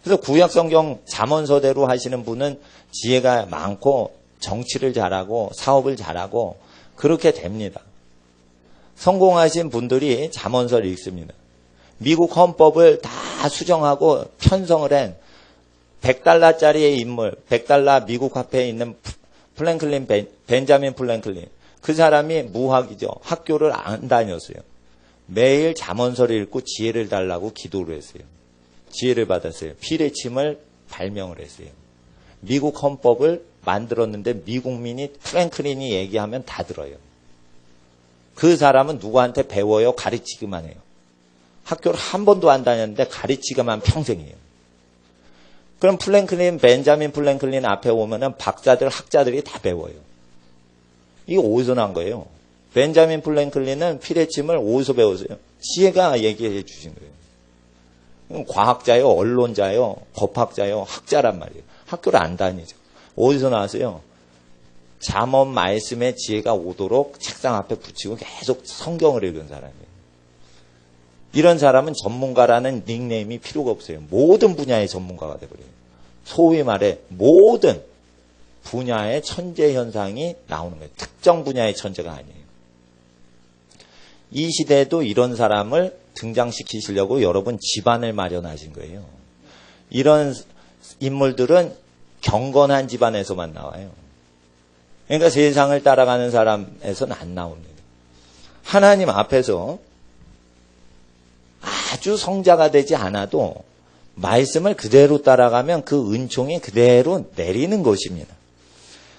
Speaker 1: 그래서 구약 성경 잠언서대로 하시는 분은 지혜가 많고 정치를 잘하고 사업을 잘하고 그렇게 됩니다. 성공하신 분들이 잠언서를 읽습니다. 미국 헌법을 다 수정하고 편성을 한 $100짜리의 인물, $100 미국 화폐에 있는 벤자민 플랭클린. 그 사람이 무학이죠. 학교를 안 다녔어요. 매일 잠언서를 읽고 지혜를 달라고 기도를 했어요. 지혜를 받았어요. 피레침을 발명을 했어요. 미국 헌법을 만들었는데 미국민이 프랭클린이 얘기하면 다 들어요. 그 사람은 누구한테 배워요? 가르치기만 해요. 학교를 한 번도 안 다녔는데 가르치기만 평생이에요. 그럼 벤자민 플랭클린 앞에 오면은 박사들, 학자들이 다 배워요. 이게 어디서 난 거예요? 벤자민 플랭클린은 피레침을 어디서 배웠어요? 지혜가 얘기해 주신 거예요. 과학자요, 언론자요, 법학자요, 학자란 말이에요. 학교를 안 다니죠. 어디서 나왔어요? 잠언 말씀의 지혜가 오도록 책상 앞에 붙이고 계속 성경을 읽은 사람이에요. 이런 사람은 전문가라는 닉네임이 필요가 없어요. 모든 분야의 전문가가 되버려요. 소위 말해 모든 분야의 천재 현상이 나오는 거예요. 특정 분야의 천재가 아니에요. 이 시대에도 이런 사람을 등장시키시려고 여러분 집안을 마련하신 거예요. 이런 인물들은 경건한 집안에서만 나와요. 그러니까 세상을 따라가는 사람에서는 안 나옵니다. 하나님 앞에서 아주 성자가 되지 않아도 말씀을 그대로 따라가면 그 은총이 그대로 내리는 것입니다.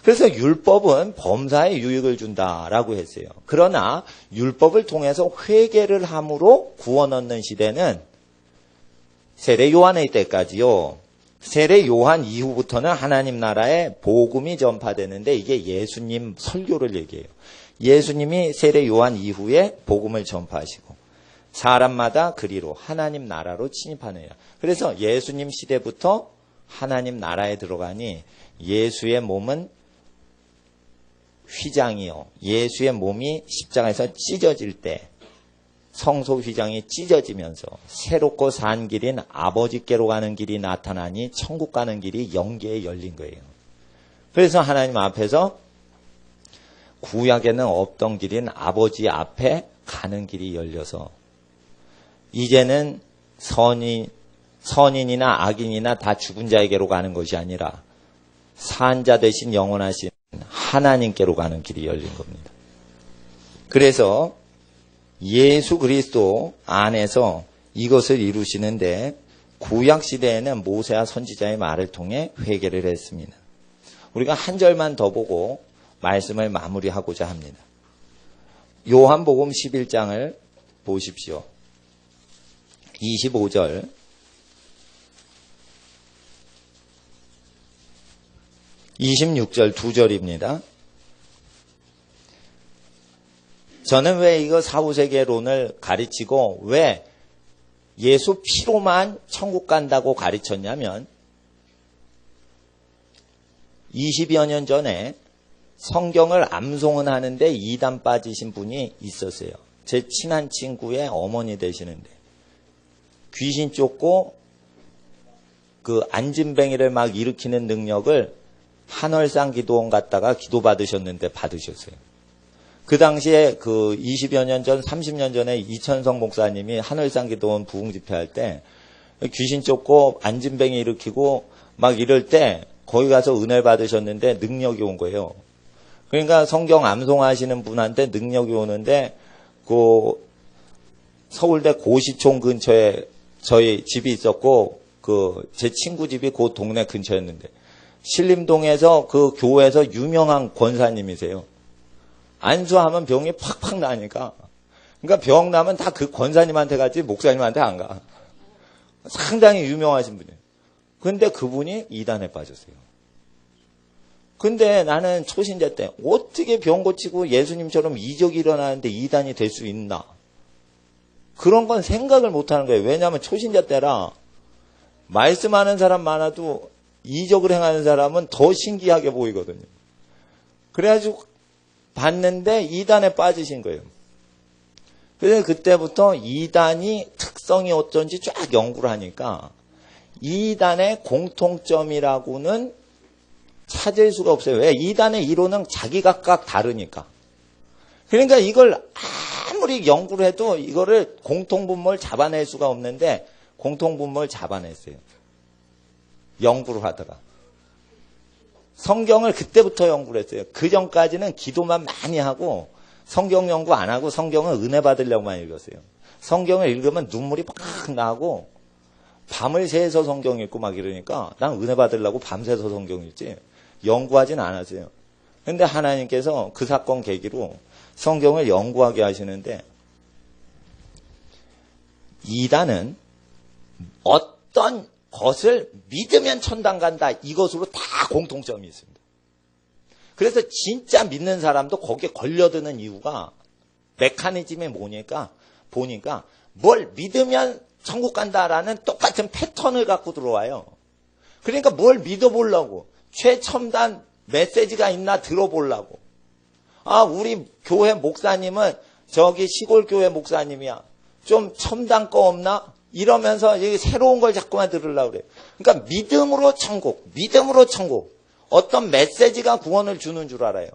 Speaker 1: 그래서 율법은 범사에 유익을 준다라고 했어요. 그러나 율법을 통해서 회개를 함으로 구원 얻는 시대는 세례 요한의 때까지요. 세례 요한 이후부터는 하나님 나라의 복음이 전파되는데 이게 예수님 설교를 얘기해요. 예수님이 세례 요한 이후에 복음을 전파하시고 사람마다 그리로 하나님 나라로 침입하느냐. 그래서 예수님 시대부터 하나님 나라에 들어가니 예수의 몸은 휘장이요. 예수의 몸이 십자가에서 찢어질 때 성소 휘장이 찢어지면서 새롭고 산 길인 아버지께로 가는 길이 나타나니 천국 가는 길이 영계에 열린 거예요. 그래서 하나님 앞에서 구약에는 없던 길인 아버지 앞에 가는 길이 열려서 이제는 선인이나 악인이나 다 죽은 자에게로 가는 것이 아니라 산자 대신 영원하신 하나님께로 가는 길이 열린 겁니다. 그래서 예수 그리스도 안에서 이것을 이루시는데 구약 시대에는 모세와 선지자의 말을 통해 회개를 했습니다. 우리가 한 절만 더 보고 말씀을 마무리하고자 합니다. 요한복음 11장을 보십시오. 25절. (26절) 두 절입니다. 저는 왜 이거 사후세계론을 가르치고 왜 예수 피로만 천국 간다고 가르쳤냐면 20여 년 전에 성경을 암송은 하는데 이단 빠지신 분이 있었어요. 제 친한 친구의 어머니 되시는데 귀신 쫓고 그 안진뱅이를 막 일으키는 능력을 한월상 기도원 갔다가 기도받으셨는데 받으셨어요. 그 당시에 그 20여 년 전, 30년 전에 이천성 목사님이 한월상 기도원 부흥 집회할 때 귀신 쫓고 안진뱅이 일으키고 막 이럴 때 거기 가서 은혜를 받으셨는데 능력이 온 거예요. 그러니까 성경 암송하시는 분한테 능력이 오는데 그 서울대 고시촌 근처에 저희 집이 있었고 그 제 친구 집이 그 동네 근처였는데 신림동에서 그 교회에서 유명한 권사님이세요. 안수하면 병이 팍팍 나니까. 그러니까 병 나면 다 그 권사님한테 가지 목사님한테 안 가. 상당히 유명하신 분이에요. 근데 그분이 이단에 빠졌어요. 근데 나는 초신자 때 어떻게 병 고치고 예수님처럼 이적이 일어나는데 이단이 될 수 있나? 그런 건 생각을 못 하는 거예요. 왜냐하면 초신자 때라 말씀하는 사람 많아도 이적을 행하는 사람은 더 신기하게 보이거든요. 그래가지고 봤는데 이단에 빠지신 거예요. 그래서 그때부터 이단이 특성이 어쩐지 쫙 연구를 하니까 이단의 공통점이라고는 찾을 수가 없어요. 왜? 이단의 이론은 자기 각각 다르니까. 그러니까 이걸 아무리 연구를 해도 이거를 공통분모를 잡아낼 수가 없는데 공통분모를 잡아냈어요. 연구를 하다가. 성경을 그때부터 연구를 했어요. 그 전까지는 기도만 많이 하고 성경 연구 안 하고 성경은 은혜 받으려고만 읽었어요. 성경을 읽으면 눈물이 팍 나고 밤을 새서 성경 읽고 막 이러니까 난 은혜 받으려고 밤새서 성경 읽지 연구하진 않았어요. 근데 하나님께서 그 사건 계기로 성경을 연구하게 하시는데 이단은 어떤 것을 믿으면 천당 간다 이것으로 다 공통점이 있습니다. 그래서 진짜 믿는 사람도 거기에 걸려드는 이유가 메커니즘이 뭐니까 보니까 뭘 믿으면 천국 간다라는 똑같은 패턴을 갖고 들어와요. 그러니까 뭘 믿어보려고 최첨단 메시지가 있나 들어보려고. 아 우리 교회 목사님은 저기 시골 교회 목사님이야. 좀 첨단 거 없나? 이러면서 새로운 걸 자꾸만 들으려고 그래요. 그러니까 믿음으로 천국, 믿음으로 천국. 어떤 메시지가 구원을 주는 줄 알아요.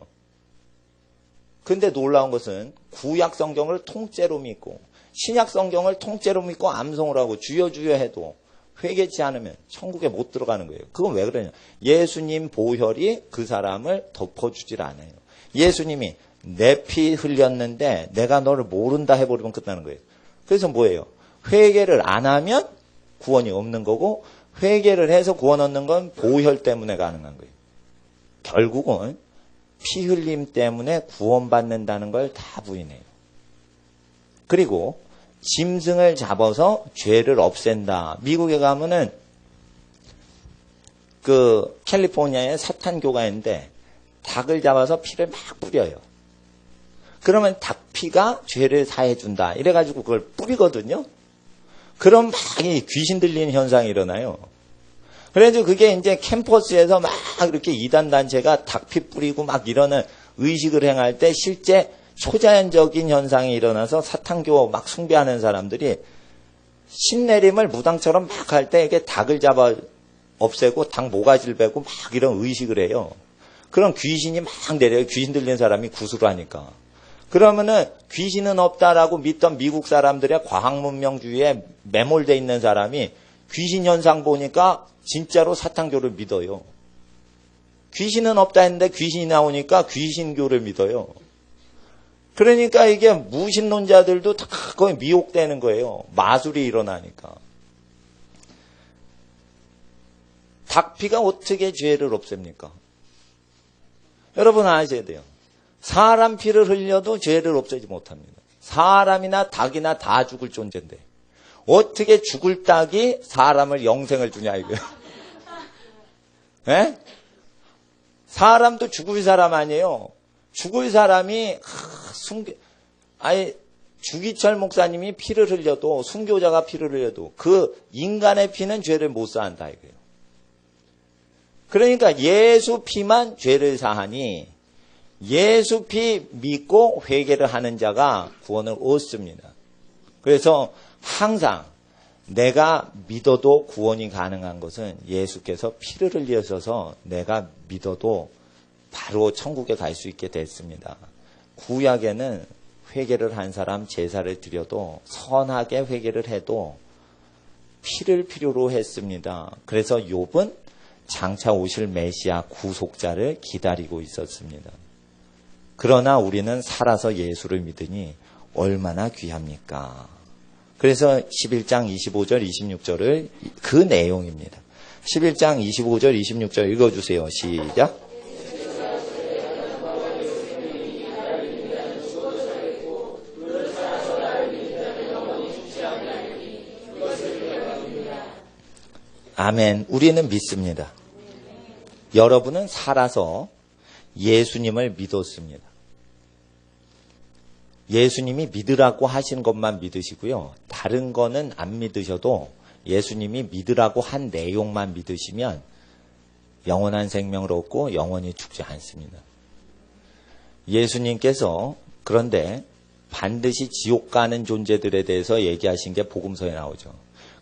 Speaker 1: 근데 놀라운 것은 구약 성경을 통째로 믿고 신약 성경을 통째로 믿고 암송을 하고 주여 주여 해도 회개치 않으면 천국에 못 들어가는 거예요. 그건 왜 그러냐? 예수님 보혈이 그 사람을 덮어주질 않아요. 예수님이 내 피 흘렸는데 내가 너를 모른다 해버리면 끝나는 거예요. 그래서 뭐예요? 회개를 안 하면 구원이 없는 거고 회개를 해서 구원 얻는 건 보혈 때문에 가능한 거예요. 결국은 피 흘림 때문에 구원받는다는 걸 다 부인해요. 그리고 짐승을 잡아서 죄를 없앤다. 미국에 가면은 그 캘리포니아에 사탄교가 있는데 닭을 잡아서 피를 막 뿌려요. 그러면 닭피가 죄를 사해준다. 이래가지고 그걸 뿌리거든요. 그럼 막 귀신 들리는 현상이 일어나요. 그래서 그게 이제 캠퍼스에서 막 이렇게 이단단체가 닭피 뿌리고 막 이러는 의식을 행할 때 실제 초자연적인 현상이 일어나서 사탄교 막 숭배하는 사람들이 신내림을 무당처럼 막 할 때 이게 닭을 잡아 없애고 닭 모가지를 베고 막 이런 의식을 해요. 그럼 귀신이 막 내려요. 귀신 들리는 사람이 구슬을 하니까. 그러면은 귀신은 없다라고 믿던 미국 사람들의 과학문명주의에 매몰되어 있는 사람이 귀신 현상 보니까 진짜로 사탄교를 믿어요. 귀신은 없다 했는데 귀신이 나오니까 귀신교를 믿어요. 그러니까 이게 무신론자들도 다 거의 미혹되는 거예요. 마술이 일어나니까. 닭피가 어떻게 죄를 없앱니까? 여러분 아셔야 돼요. 사람 피를 흘려도 죄를 없애지 못합니다. 사람이나 닭이나 다 죽을 존재인데 어떻게 죽을 닭이 사람을 영생을 주냐 이거예요. 네? 사람도 죽을 사람 아니에요. 죽을 사람이 주기철 목사님이 피를 흘려도 순교자가 피를 흘려도 그 인간의 피는 죄를 못 사한다 이거예요. 그러니까 예수 피만 죄를 사하니 예수 피 믿고 회개를 하는 자가 구원을 얻습니다. 그래서 항상 내가 믿어도 구원이 가능한 것은 예수께서 피를 흘리셔서 내가 믿어도 바로 천국에 갈 수 있게 됐습니다. 구약에는 회개를 한 사람 제사를 드려도 선하게 회개를 해도 피를 필요로 했습니다. 그래서 욥은 장차 오실 메시아 구속자를 기다리고 있었습니다. 그러나 우리는 살아서 예수를 믿으니 얼마나 귀합니까? 그래서 11장 25절 26절을 그 내용입니다. 11장 25절 26절 읽어주세요. 시작. 아멘. 우리는 믿습니다. 여러분은 살아서 예수님을 믿었습니다. 예수님이 믿으라고 하신 것만 믿으시고요. 다른 거는 안 믿으셔도 예수님이 믿으라고 한 내용만 믿으시면 영원한 생명을 얻고 영원히 죽지 않습니다. 예수님께서 그런데 반드시 지옥 가는 존재들에 대해서 얘기하신 게 복음서에 나오죠.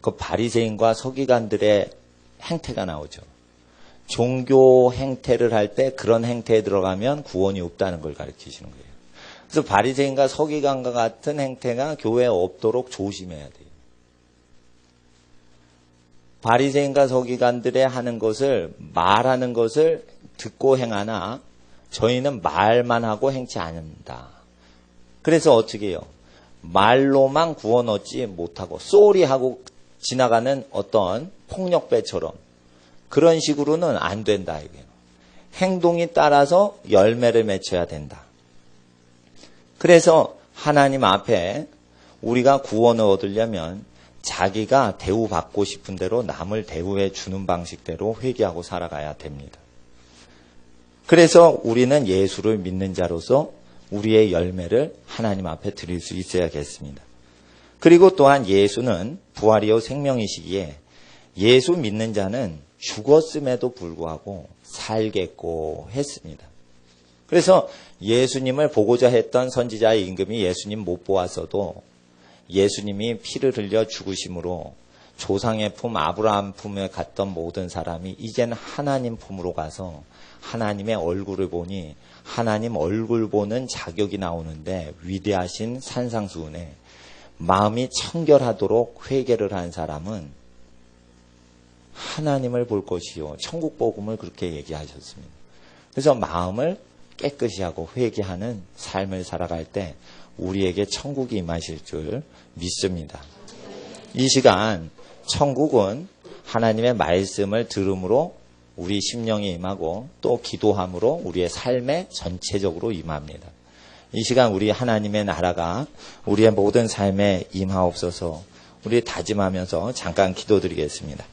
Speaker 1: 그 바리새인과 서기관들의 행태가 나오죠. 종교 행태를 할 때 그런 행태에 들어가면 구원이 없다는 걸 가르치시는 거예요. 그래서 바리새인과 서기관과 같은 행태가 교회에 없도록 조심해야 돼요. 바리새인과 서기관들의 하는 것을 말하는 것을 듣고 행하나 저희는 말만 하고 행치 않는다. 그래서 어떻게 해요? 말로만 구원 얻지 못하고 쏘리하고 지나가는 어떤 폭력배처럼 그런 식으로는 안 된다 이거예요. 행동이 따라서 열매를 맺혀야 된다. 그래서 하나님 앞에 우리가 구원을 얻으려면 자기가 대우받고 싶은 대로 남을 대우해 주는 방식대로 회개하고 살아가야 됩니다. 그래서 우리는 예수를 믿는 자로서 우리의 열매를 하나님 앞에 드릴 수 있어야겠습니다. 그리고 또한 예수는 부활이요 생명이시기에 예수 믿는 자는 죽었음에도 불구하고 살겠고 했습니다. 그래서 예수님을 보고자 했던 선지자의 임금이 예수님 못 보았어도 예수님이 피를 흘려 죽으심으로 조상의 품 아브라함 품에 갔던 모든 사람이 이제는 하나님 품으로 가서 하나님의 얼굴을 보니 하나님 얼굴 보는 자격이 나오는데 위대하신 산상수훈에 마음이 청결하도록 회개를 한 사람은 하나님을 볼 것이요. 천국 복음을 그렇게 얘기하셨습니다. 그래서 마음을 깨끗이 하고 회개하는 삶을 살아갈 때 우리에게 천국이 임하실 줄 믿습니다. 이 시간 천국은 하나님의 말씀을 들음으로 우리 심령이 임하고 또 기도함으로 우리의 삶에 전체적으로 임합니다. 이 시간 우리 하나님의 나라가 우리의 모든 삶에 임하옵소서. 우리 다짐하면서 잠깐 기도드리겠습니다.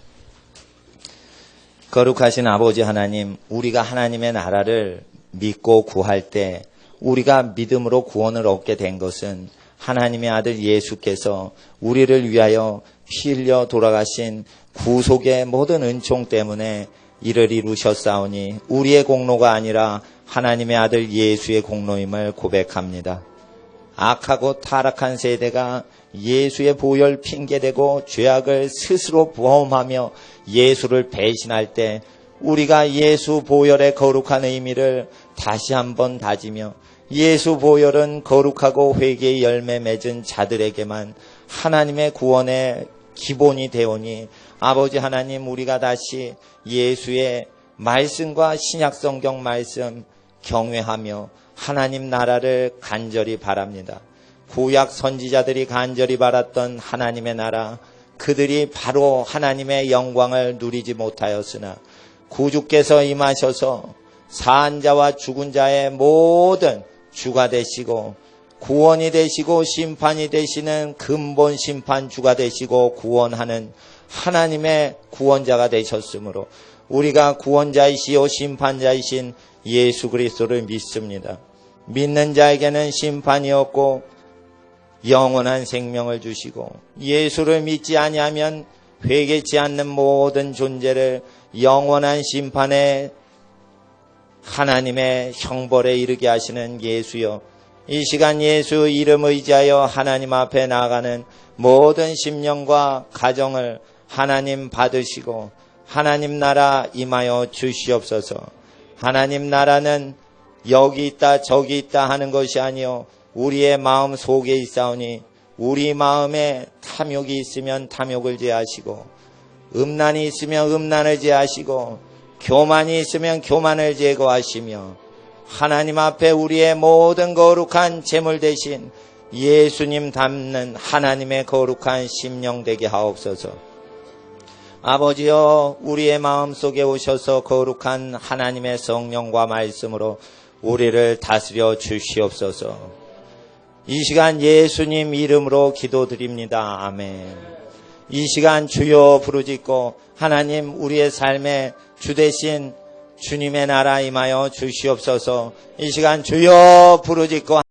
Speaker 1: 거룩하신 아버지 하나님, 우리가 하나님의 나라를 믿고 구할 때 우리가 믿음으로 구원을 얻게 된 것은 하나님의 아들 예수께서 우리를 위하여 피 흘려 돌아가신 구속의 모든 은총 때문에 이를 이루셨사오니 우리의 공로가 아니라 하나님의 아들 예수의 공로임을 고백합니다. 악하고 타락한 세대가 예수의 보혈 핑계대고 죄악을 스스로 부험하며 예수를 배신할 때 우리가 예수 보혈의 거룩한 의미를 다시 한번 다지며 예수 보혈은 거룩하고 회개의 열매 맺은 자들에게만 하나님의 구원의 기본이 되오니 아버지 하나님, 우리가 다시 예수의 말씀과 신약성경 말씀 경외하며 하나님 나라를 간절히 바랍니다. 구약 선지자들이 간절히 바랐던 하나님의 나라, 그들이 바로 하나님의 영광을 누리지 못하였으나 구주께서 임하셔서 산 자와 죽은 자의 모든 주가 되시고 구원이 되시고 심판이 되시는 근본 심판주가 되시고 구원하는 하나님의 구원자가 되셨으므로 우리가 구원자이시오 심판자이신 예수 그리스도를 믿습니다. 믿는 자에게는 심판이 없고 영원한 생명을 주시고 예수를 믿지 아니하면 회개치 않는 모든 존재를 영원한 심판에 하나님의 형벌에 이르게 하시는 예수여, 이 시간 예수 이름 의지하여 하나님 앞에 나아가는 모든 심령과 가정을 하나님 받으시고 하나님 나라 임하여 주시옵소서. 하나님 나라는 여기 있다 저기 있다 하는 것이 아니요 우리의 마음 속에 있사오니 우리 마음에 탐욕이 있으면 탐욕을 제하시고 음란이 있으면 음란을 제하시고 교만이 있으면 교만을 제거하시며 하나님 앞에 우리의 모든 거룩한 제물 대신 예수님 닮는 하나님의 거룩한 심령 되게 하옵소서. 아버지여, 우리의 마음속에 오셔서 거룩한 하나님의 성령과 말씀으로 우리를 다스려 주시옵소서. 이 시간 예수님 이름으로 기도드립니다. 아멘. 이 시간 주여 부르짖고 하나님 우리의 삶의 주 되신 주님의 나라 임하여 주시옵소서. 이 시간 주여 부르짖고